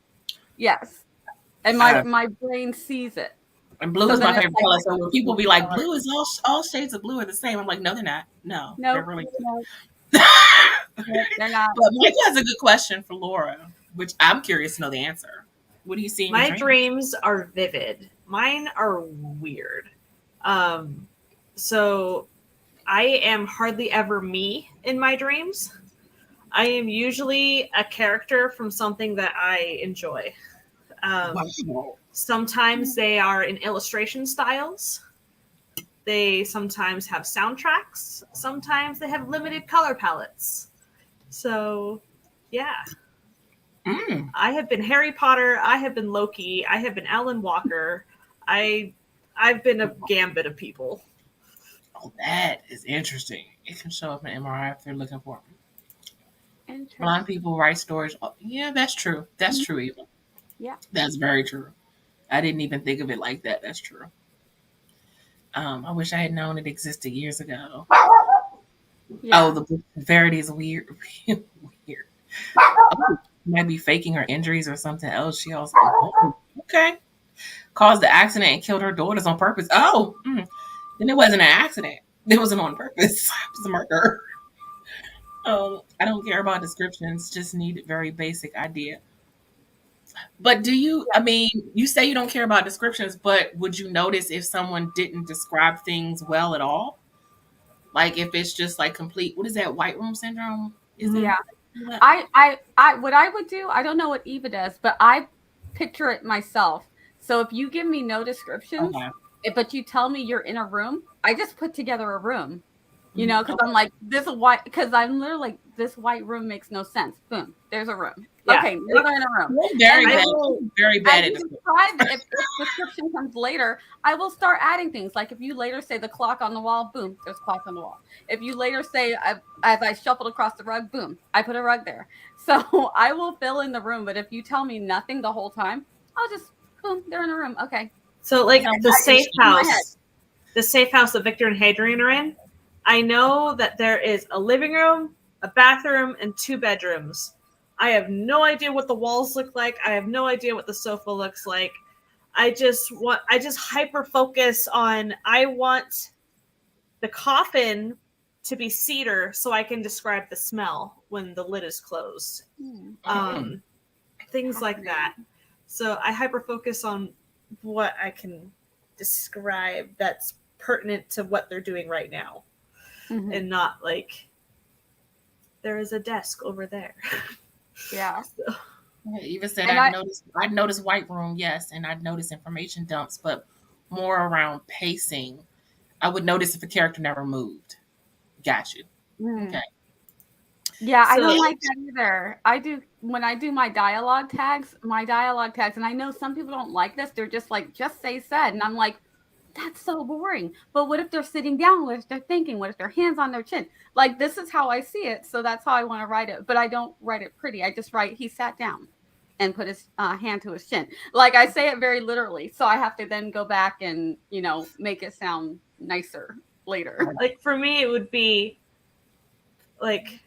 C: yes. And my
A: Uh,
C: my brain sees it.
A: and blue
C: So
A: is my
C: then it's
A: favorite
C: like
A: color.
C: I
A: So
C: can
A: when people be
C: change
A: like,
C: colors.
A: blue is all shades of blue are the same, I'm like, no, they're not. No, they're
C: Nope,
A: really
C: nope,
A: not.
C: nope, they're not.
A: But Michael has a good question for Laura, which I'm curious to know the answer. What do you see in your
B: My
A: dreams?
B: dreams are vivid. Mine are weird. Um, so I am hardly ever me in my dreams. I am usually a character from something that I enjoy.
A: Wow.
B: Sometimes they are in illustration styles. They sometimes have soundtracks. Sometimes they have limited color palettes. So, yeah.
A: Mm.
B: I have been Harry Potter. I have been Loki. I have been Alan Walker. I've been a gambit of people.
A: Oh, that is interesting. It can show up in MRI if they're looking for them. Blind
C: Interesting.
A: people write stories. Oh, yeah, that's true. That's true, even.
C: Yeah.
A: That's very true. I didn't even think of it like that. That's true. I wish I had known it existed years ago.
C: Yeah.
A: Oh, the Verity is weird. Weird. Oh, might be faking her injuries or something else. She also, oh, okay, caused the accident and killed her daughters on purpose. Oh, then it wasn't an accident. It wasn't on purpose. It was a murder. I don't care about descriptions. Just need a very basic idea. But do you? I mean, you say you don't care about descriptions, but would you notice if someone didn't describe things well at all? Like if it's just like complete. What is that? White room syndrome? Is it?
C: Yeah. What I would do, I don't know what Eva does, but I picture it myself. So if you give me no descriptions,
A: Okay.
C: but you tell me you're in a room, I just put together a room. Because I'm
A: Okay.
C: like, because I'm literally like, this white room makes no sense. Boom, there's a room.
B: Yeah.
C: Okay, now they're in a room.
A: You're very
C: And I
A: bad.
C: will,
A: Very
C: as
A: bad at
C: you
A: this.
C: describe, if description comes later, I will start adding things. Like if you later say the clock on the wall, boom, there's a clock on the wall. If you later say, as I shuffled across the rug, boom, I put a rug there. So I will fill in the room. But if you tell me nothing the whole time, I'll just, boom, they're in a room. Okay.
B: So, like
A: Sounds
B: the
A: like
B: safe
C: in my head.
B: house that Victor and Hadrian are in, I know that there is a living room, a bathroom, and 2 bedrooms. I have no idea what the walls look like. I have no idea what the sofa looks like. I just hyper focus on, I want the coffin to be cedar so I can describe the smell when the lid is closed. Things like that. So I hyper focus on what I can describe that's pertinent to what they're doing right now.
C: Mhm.
B: And not like there is a desk over there.
C: Yeah.
A: Yeah, Eva said
C: And
A: I'd notice white room, yes, and I'd notice information dumps, but more around pacing. I would notice if a character never moved. Got you. Okay.
C: Yeah, I
B: So-
C: don't like that either. I do when I do my dialogue tags, and I know some people don't like this. They're just like, just say said. And I'm like, that's so boring. But what if they're sitting down? What if they're thinking? What if their hands on their chin? Like, this is how I see it. So that's how I want to write it. But I don't write it pretty. I just write, he sat down and put his hand to his chin. Like, I say it very literally. So I have to then go back and, make it sound nicer later.
B: Like for me, it would be like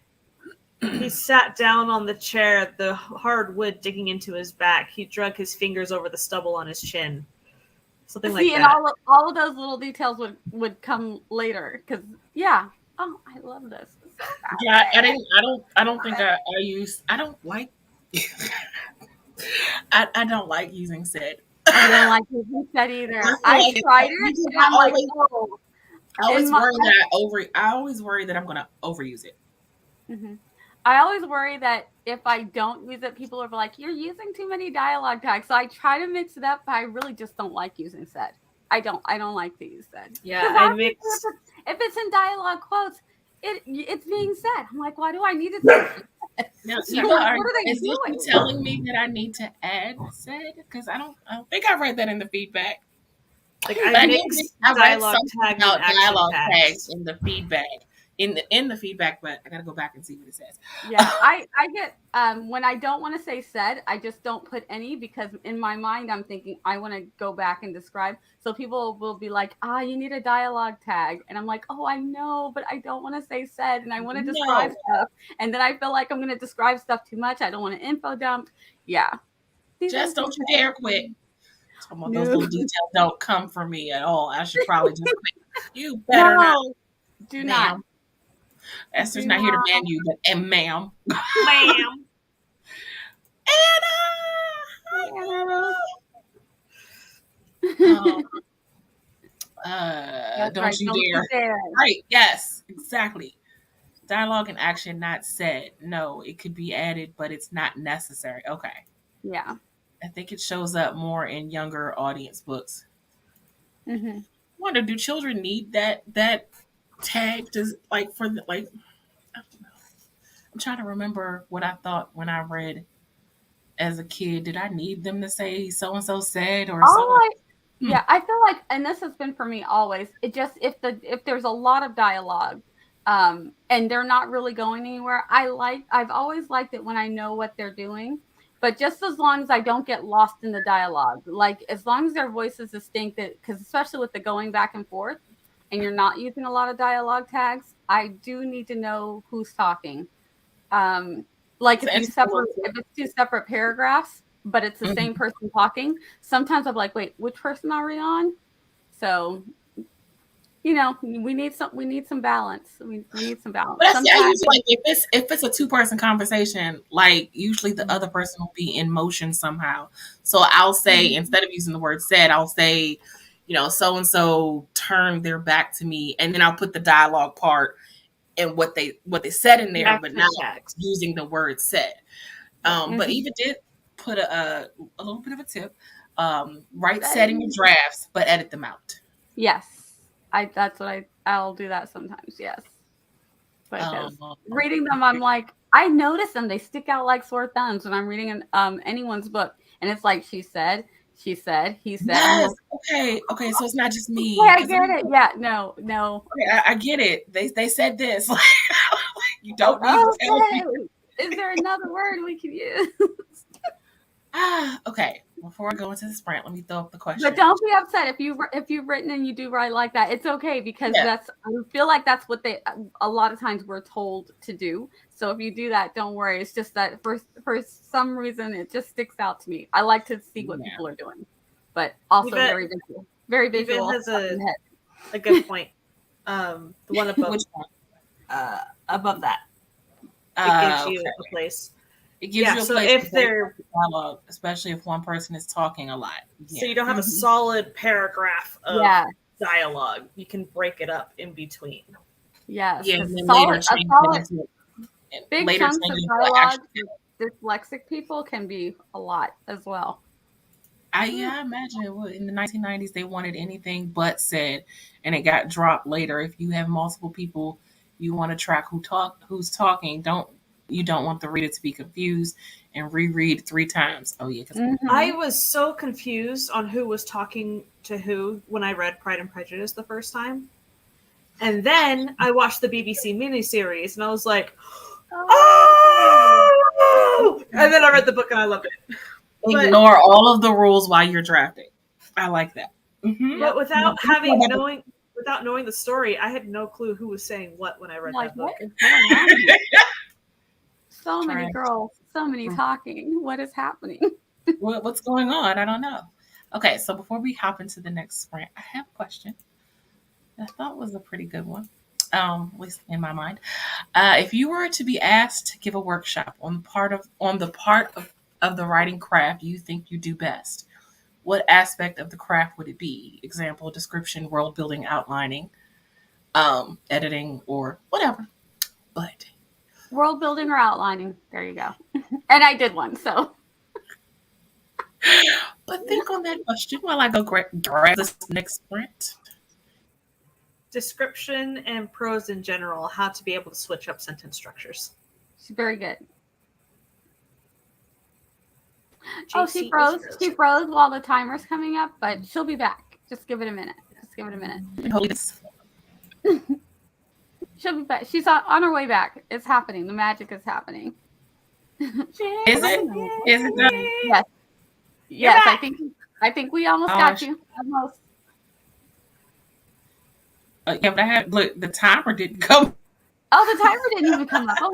B: he sat down on the chair, the hard wood digging into his back. He drug his fingers over the stubble on his chin. Something like
C: And
B: that.
C: all of those little details would come later. Because, yeah. Oh, I love this. It's so
A: Yeah,
C: fascinating.
A: I don't think I use. I don't like. I don't like using said.
C: I don't like using that either. I
A: like
C: tried it,
A: because
C: and I'm like, oh.
A: I always
C: In my-
A: worry that I always worry that I'm gonna overuse it.
C: Mhm. I always worry that if I don't use it, people are like, "You're using too many dialogue tags." So I try to mix it up, but I really just don't like using said. I don't like to use said.
B: Yeah,
C: 'Cause
B: I
C: obviously
B: mix.
C: if it's in dialogue quotes, it's being said. I'm like, why do I need to say it?
A: Now,
C: What
A: Eva,
C: are they
A: is this
C: doing?
A: you telling me that I need to add said? Because I don't think I read that in the feedback.
B: Like
A: But
B: I
A: I
B: mix
A: read
B: dialogue
A: something
B: tags and
A: about
B: action
A: dialogue tags
B: tags.
A: in the feedback. In the feedback, but I gotta go back and see what it says.
C: Yeah, I get when I don't want to say said, I just don't put any because in my mind I'm thinking I want to go back and describe. So people will be like, you need a dialogue tag. And I'm like, oh, I know, but I don't want to say said and I want to describe stuff. And then I feel like I'm going to describe stuff too much. I don't want to info dump. Yeah.
A: Just don't you dare quit. Talking about those
C: No.
A: little details don't come from me at all. I should probably just quit. You better not,
C: No, do not.
A: ma'am. Esther's
C: Do
A: not here to
C: not.
A: ban you, but and ma'am.
B: Bam.
A: Anna. Um,
C: That's
A: Don't
C: right.
A: you
C: Don't you
A: dare.
C: dare.
A: Right. Yes, exactly. Dialogue and action not said. No, it could be added, but it's not necessary. Okay.
C: Yeah.
A: I think it shows up more in younger audience books.
C: Hmm.
A: I wonder, do children need that tag? Does like for the, like I don't know. I'm trying to remember what I thought when I read as a kid. Did I need them to say so and so said or so?
C: All
A: Hmm.
C: Yeah, I feel like, and this has been for me always. It just if there's a lot of dialogue, and they're not really going anywhere. I've always liked it when I know what they're doing, but just as long as I don't get lost in the dialogue, like as long as their voice is distinct, because especially with the going back and forth, and you're not using a lot of dialogue tags, I do need to know who's talking. Um, like
A: It's an interesting one too.
C: if it's two separate paragraphs, but it's the
A: Mhm.
C: same person talking, sometimes I'm like, wait, which person are we on? So, we need some balance. We need some balance.
A: But I
C: Sometimes
A: usually like if it's a two-person conversation, like usually the other person will be in motion somehow. So I'll say instead of using the word said, I'll say, so and so turned their back to me, and then I'll put the dialogue part and what they said in there, but
B: Action
A: not
B: tags.
A: using the word said. But Eva did put a little bit of a tip. Write setting your drafts, but edit them out.
C: yes, I'll do that sometimes. Yes, because
A: Um,
C: reading them, I'm like, I notice them. They stick out like sore thumbs when I'm reading anyone's book, and it's like she said, he said. I'm
A: yes.
C: like,
A: Okay. So it's not just
C: okay,
A: me
C: I
A: because
C: get it. Yeah, no, no.
A: I get it. They said this. You don't need to tell me.
C: Okay. Is there another word we can use?
A: Okay. Before I go into the sprint, let me throw up the
C: But
A: question.
C: don't be upset if you've written and you do write like that. It's okay because
A: Yeah.
C: I feel like that's what they a lot of times we're told to do. So if you do that, don't worry. It's just that for some reason it just sticks out to me. I like to see what
A: Yeah.
C: people are doing, but also
B: Yvette,
C: very visual, very
B: Yvette
C: visual.
B: has a good point. The one above
A: Which one?
B: above that. It gives you
A: Okay.
B: a place.
A: It gives
B: Yeah,
A: you a
B: so
A: place to
B: if
A: break
B: they're
A: up the dialogue, especially if one person is talking a lot.
B: so
A: Yeah.
B: you don't have a
C: Mhm.
B: solid paragraph of
C: Yeah.
B: dialogue, you can break it up in between.
C: Yes,
A: Yeah,
C: because
A: and then later
C: a
A: change it
C: solid
A: into and
C: big
A: later
C: chunks
A: change
C: of
A: it into an
C: dialogue
A: action.
C: for dyslexic people can be a lot as well.
A: I imagine in the 1990s they wanted anything but said, and it got dropped later. If you have multiple people, you want to track who's talking. Don't want the reader to be confused and reread 3 times. Oh yeah, because
B: I
C: Hmm.
B: was so confused on who was talking to who when I read Pride and Prejudice the first time. And then I watched the BBC miniseries and I was like, oh! And then I read the book and I loved it. But
A: ignore all of the rules while you're drafting. I like that. Mm-hmm.
B: but
C: Yep.
B: without knowing the story, I had no clue who was saying what when I
C: I'm
B: read
C: like,
B: that
C: what
B: book.
C: is going on here? So many
A: Trying.
C: girls, so many talking. What is happening?
A: What's going on? I don't know. Okay, so before we hop into the next sprint, I have a question that I thought was a pretty good one, at least in my mind. If you were to be asked to give a workshop on the part of the writing craft you think you do best, what aspect of the craft would it be? Example, description, world building, outlining, editing, or whatever. But
C: World building or outlining. There you go. And I did one, so
A: think on that question while I go grab this next sprint.
B: Description and prose in general, how to be able to switch up sentence structures.
C: she's very good. Oh,
B: JC
C: She froze while the timer's coming up, but she'll be back. Just give it a minute. Just give it a minute. She'll be back. She's on her way back. It's happening. The magic is happening.
A: Is it? Is it done?
C: Yes. Yes, I think we almost got
A: Gosh.
C: you. Almost.
A: Yeah, but I had look. The timer didn't come.
C: Oh, the timer didn't even come up. Oh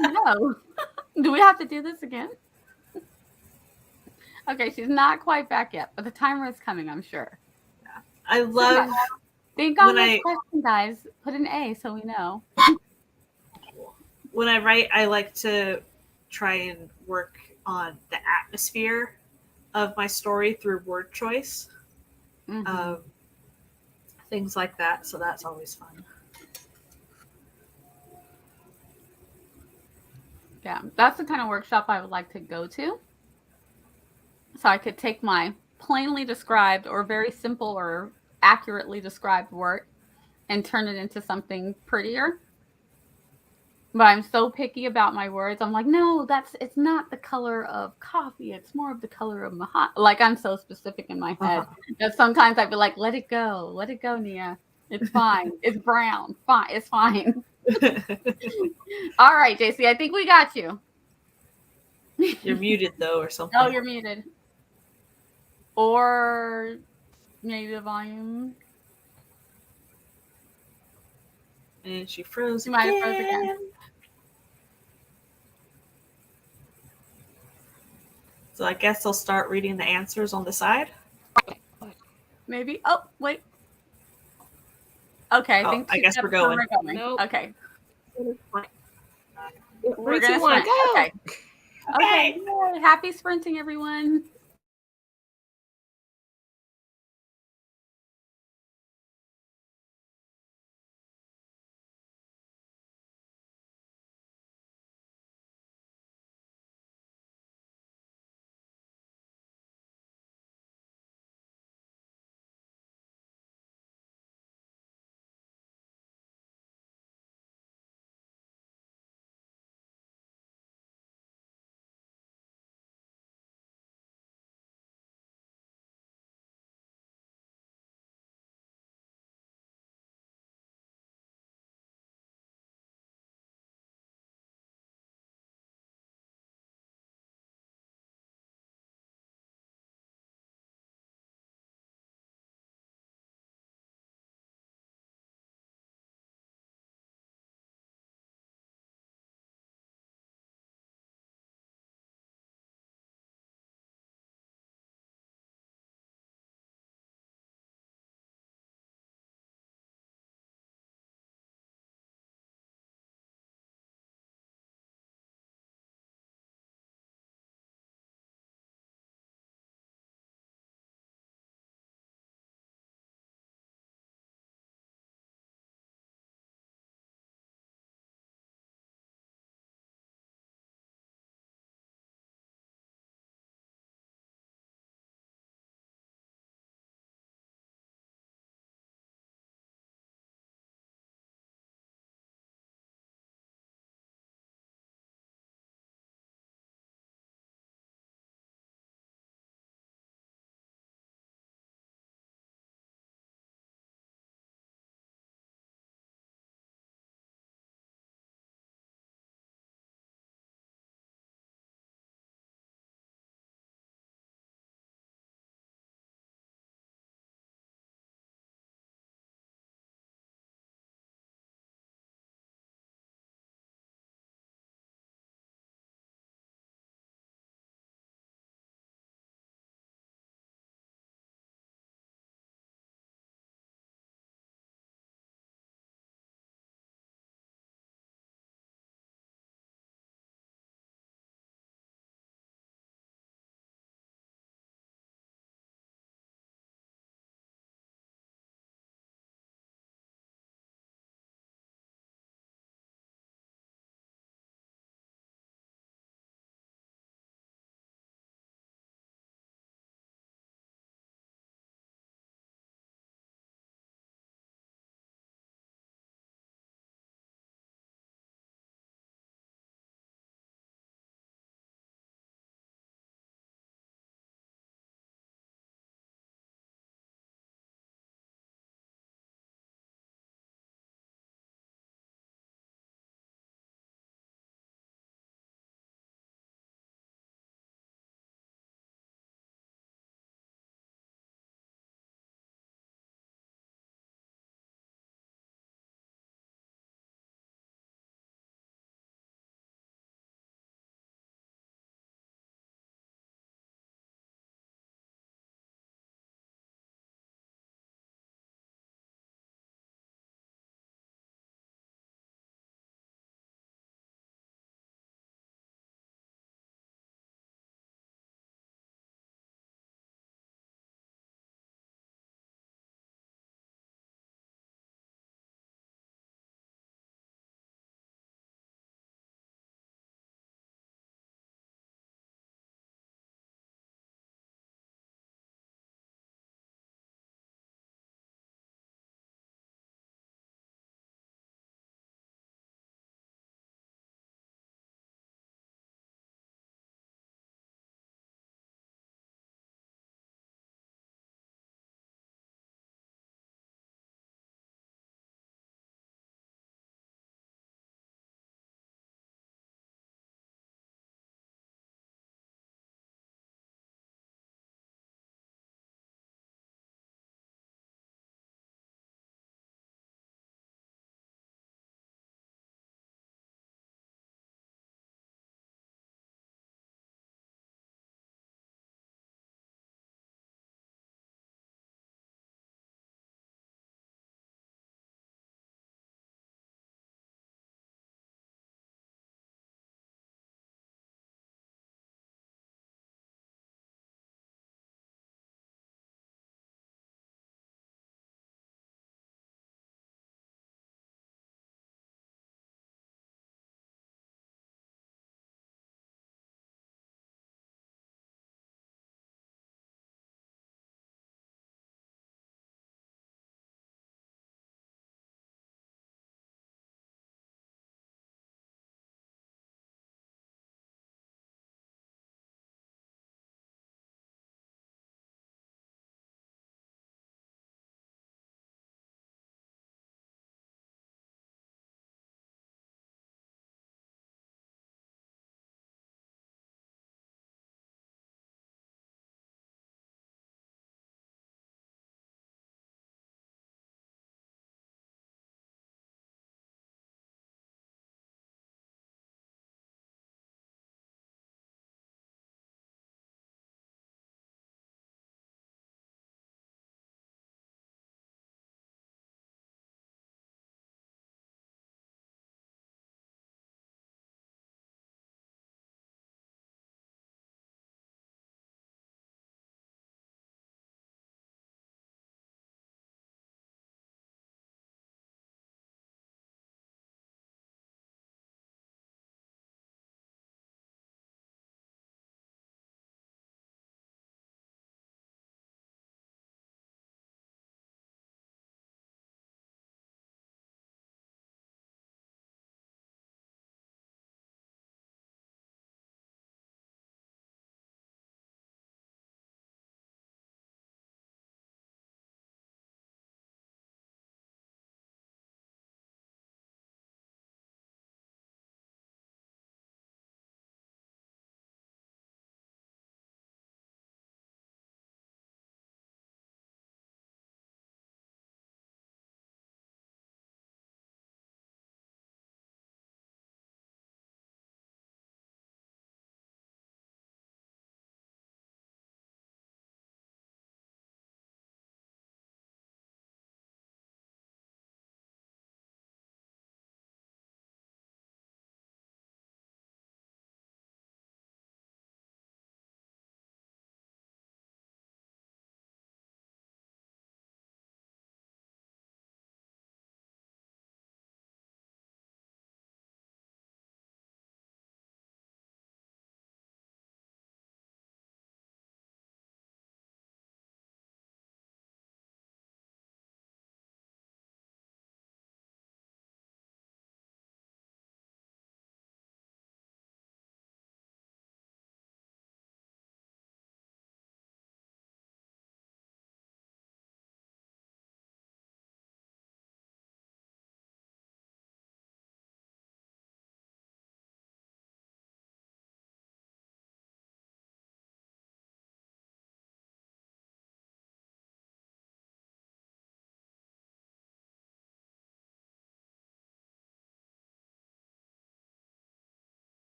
C: no. Do we have to do this again? Okay, she's not quite back yet, but the timer is coming, I'm sure.
B: I love
C: Think on
B: when
C: this question, guys. Put an A so we know.
B: when I write, I like to try and work on the atmosphere of my story through word choice.
C: Mhm.
B: things like that. So that's always fun.
C: Yeah, that's the kind of workshop I would like to go to. So I could take my plainly described or very simple or accurately described work and turn it into something prettier. But I'm so picky about my words. I'm like, no, it's not the color of coffee. It's more of the color of mahogany. Like, I'm so specific in my head that sometimes I'd be like, let it go, Nia. It's fine. It's brown. Fine. It's fine. All right, JC, I think we got you.
B: You're muted though, or something.
C: Oh, you're muted. Or maybe the volume.
B: And she froze.
C: She might have froze again.
B: So I guess I'll start reading the answers on the side.
C: Maybe. Oh, wait. Okay, I think
B: I guess we're going.
C: Nope. Okay.
B: We're gonna sprint.
C: Go. Okay. Yay. Happy sprinting, everyone.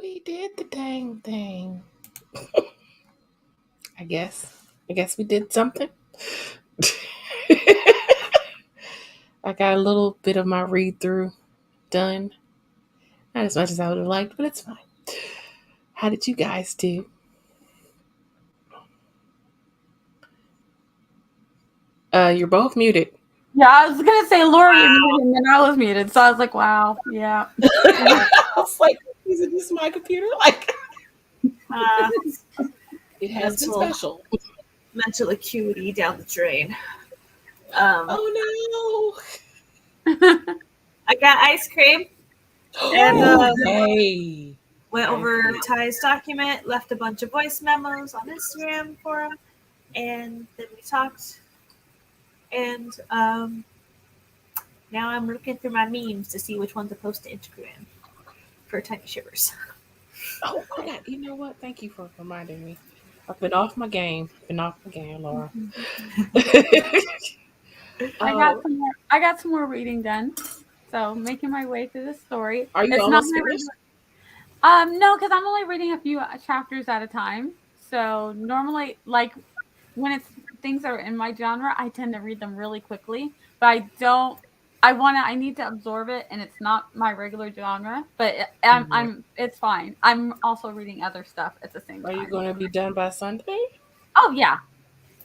A: We did the dang thing. I guess. I guess we did something. I got a little bit of my read through done. Not as much as I would have liked, but it's fine. How did you guys do? You're both muted.
C: Yeah, I was gonna say Laura, you're muted, and then I was muted, so I was like, wow, yeah.
A: I was like, is it just my computer? Like, it has been special.
B: Mental acuity down the drain.
A: Oh
B: I got ice cream.
A: no!
B: And
A: Hey.
B: went over Ty's document, left a bunch of voice memos on Instagram for him, and then we talked. And now I'm looking through my memes to see which one to post to Instagram for Tiny Shivers.
A: Oh my God! You know what? Thank you for reminding me. I've been off my game. Laura.
C: I got some more reading done, so making my way through the story.
A: Are you
C: It's
A: almost
C: not
A: finished?
C: no, because I'm only reading a few chapters at a time. So normally, like when it's things that are in my genre, I tend to read them really quickly. But I don't. I need to absorb it, and it's not my regular genre. But it's fine. I'm also reading other stuff at the same
A: Are
C: time.
A: you going to be done by Sunday?
C: Oh yeah,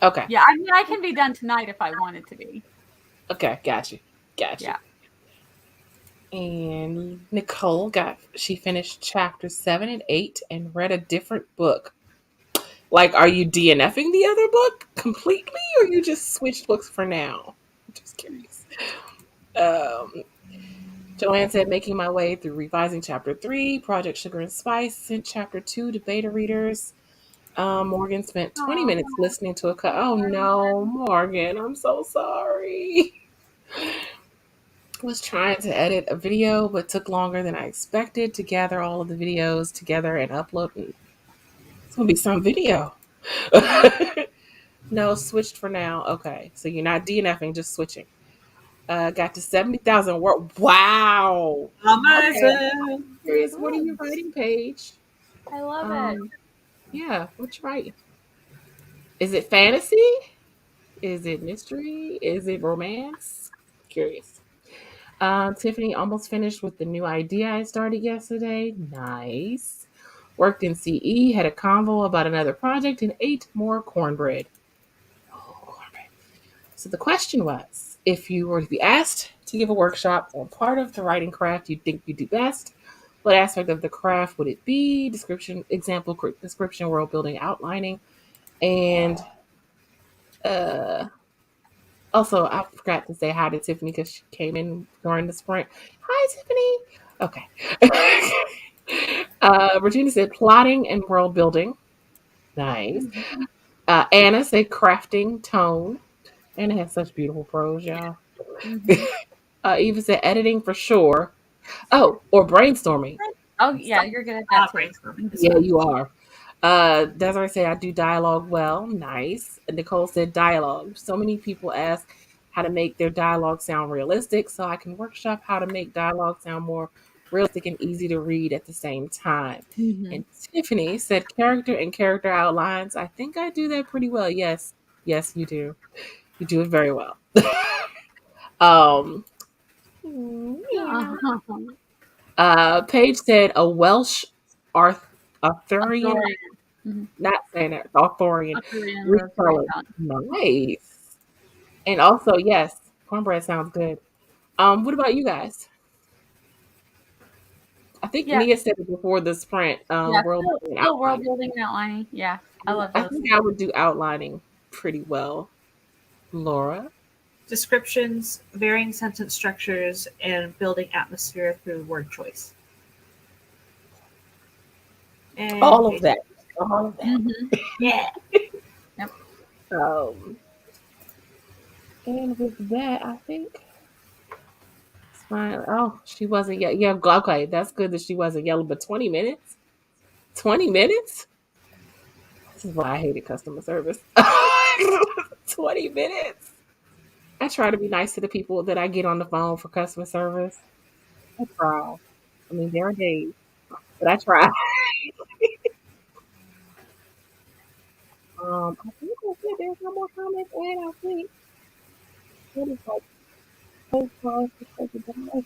A: Okay.
C: yeah. I mean, I can be done tonight if I wanted to be.
A: Okay. Got you.
C: Yeah.
A: And Nicole she finished chapter 7 and 8 and read a different book. Like, are you DNFing the other book completely, or you just switched books for now? I'm just curious. Joanne said, making my way through revising chapter 3, Project Sugar and Spice, sent chapter 2 to beta readers. Morgan spent 20 minutes listening to oh no, Morgan, I'm so sorry. Was trying to edit a video, but took longer than I expected to gather all of the videos together and upload. It's gonna be some video. No, switched for now. Okay, so you're not DNFing, just switching. Got to 70,000 word. Wow.
B: Amazing.
A: Okay. Curious, what are you writing, Paige?
C: I love it.
A: Yeah, what you writing? Is it fantasy? Is it mystery? Is it romance? Curious. Tiffany almost finished with the new idea I started yesterday. Nice. Worked in CE, had a convo about another project, and ate more cornbread. Oh, cornbread. So the question was, if you were to be asked to give a workshop on part of the writing craft you think you do best, what aspect of the craft would it be? Description, example, description, world building, outlining, and also, I forgot to say hi to Tiffany because she came in during the sprint. Hi, Tiffany. Okay. Regina said plotting and world building. Nice. Anna said crafting, tone. Anna has such beautiful prose, y'all. Eva said editing for sure. Oh, or brainstorming.
C: Oh yeah, you're good at that too.
A: Yeah, you are. Desiree said, I do dialogue well. Nice. And Nicole said dialogue. So many people ask how to make their dialogue sound realistic, so I can workshop how to make dialogue sound more realistic and easy to read at the same time. And Tiffany said character and character outlines. I think I do that pretty well. Yes, you do. You do it very well. Paige said a Welsh Arthurian. Not saying that. Arthurian. Nice. And also, yes, cornbread sounds good. What about you guys? I think Nia said it before the sprint. World
C: building and outlining. Yeah, I love those.
A: I think I would do outlining pretty well. Laura?
B: Descriptions, varying sentence structures, and building atmosphere through word choice. And
A: all of that.
B: Yeah.
C: Yep.
A: And with that, I think it's fine. Oh, she wasn't yet. Yeah, okay. That's good that she wasn't yellow, but 20 minutes? 20 minutes? This is why I hated customer service. 20 minutes. I try to be nice to the people that I get on the phone for customer service. I try. I mean, there are days, but I try.
D: I think that's it. There's no more comments, and I think it is like so close to the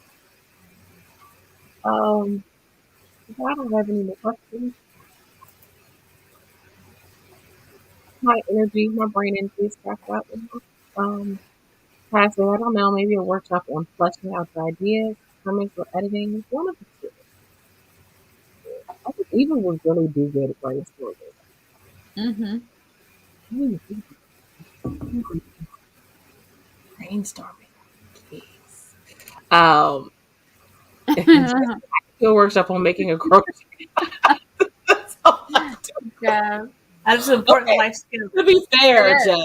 D: I don't have any more questions. My energy, my brain energy is tapped out. Possibly, I don't know, maybe a workshop on fleshing out the ideas, coming for editing, one of the two. I think Eva would really do good at brainstorming.
A: Mm-hmm.
D: Mm,
A: Brainstorming. Yes. Just do a workshop on making a grocery. That's all I do.
C: Yeah,
B: That's an important
A: Okay.
B: life skill.
A: To be fair,
C: it
A: Jess,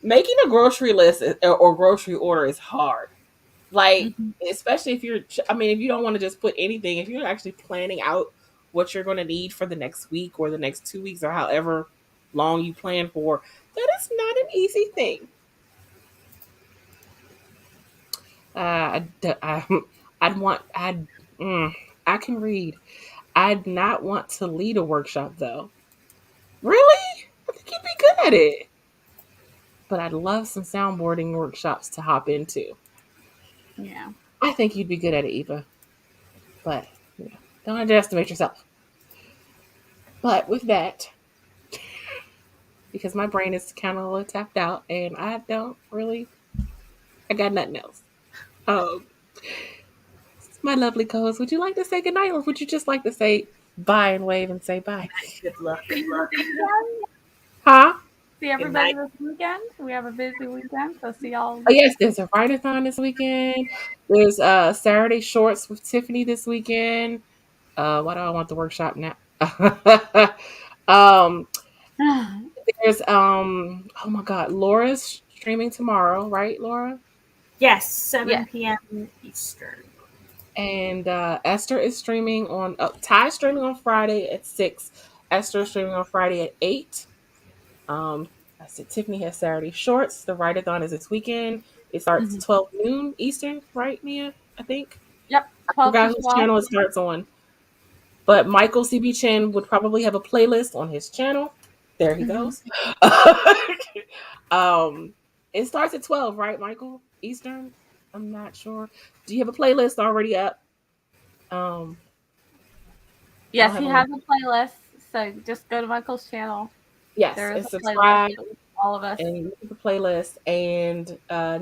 A: making a grocery list or grocery order is hard.
C: is.
A: Like, especially if you're, I mean, if you don't want to just put anything, if you're actually planning out what you're going to need for the next week or the next 2 weeks or however long you plan for, that is not an easy thing. I, I'd want, mm, I can read. I'd not want to lead a workshop though. Really? I think you'd be good at it. But I'd love some soundboarding workshops to hop into.
C: Yeah.
A: I think you'd be good at it, Eva. But, don't underestimate yourself. But with that, because my brain is kind of a little tapped out and I don't really, I got nothing else. Um, my lovely co host, would you like to say goodnight or would you just like to say bye and wave and say bye?
B: Good luck.
A: Huh?
C: See
B: Good
C: everybody
B: night.
C: this weekend. We have a busy weekend, so see y'all.
A: Oh, yes, there's a write-a-thon this weekend. There's Saturday shorts with Tiffany this weekend. Why do I want the workshop now? um, there's oh my god, Laura's streaming tomorrow, right, Laura?
B: Yes, 7
C: Yeah.
B: p.m. Eastern.
A: And Esther is streaming on Ty's streaming on Friday at 6. Esther is streaming on Friday at 8. Um, I said Tiffany has Saturday shorts. The write-a-thon is this weekend. It starts
C: Mhm.
A: 12 noon Eastern, right, Mia? I think.
C: Yep.
A: I
C: 12 to
A: forgot whose
C: 12.
A: channel it starts on. But Michael CB Chin would probably have a playlist on his channel. There he
C: Mhm.
A: goes. um, it starts at 12, right, Michael? Eastern? I'm not sure. Do you have a playlist already up? Um, I don't
C: Yes,
A: have
C: he
A: a
C: has
A: link.
C: a playlist. So just go to Michael's channel.
A: Yes,
C: There is
A: and
C: a playlist
A: subscribe
C: with all of us.
A: and look at the playlist. And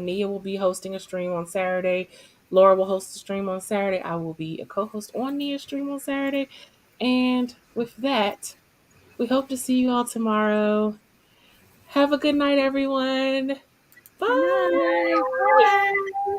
A: Nia will be hosting a stream on Saturday. Laura will host a stream on Saturday. I will be a co-host on Nia's stream on Saturday. And with that, we hope to see you all tomorrow. Have a good night, everyone.
C: Good night.
A: Bye.
B: Bye.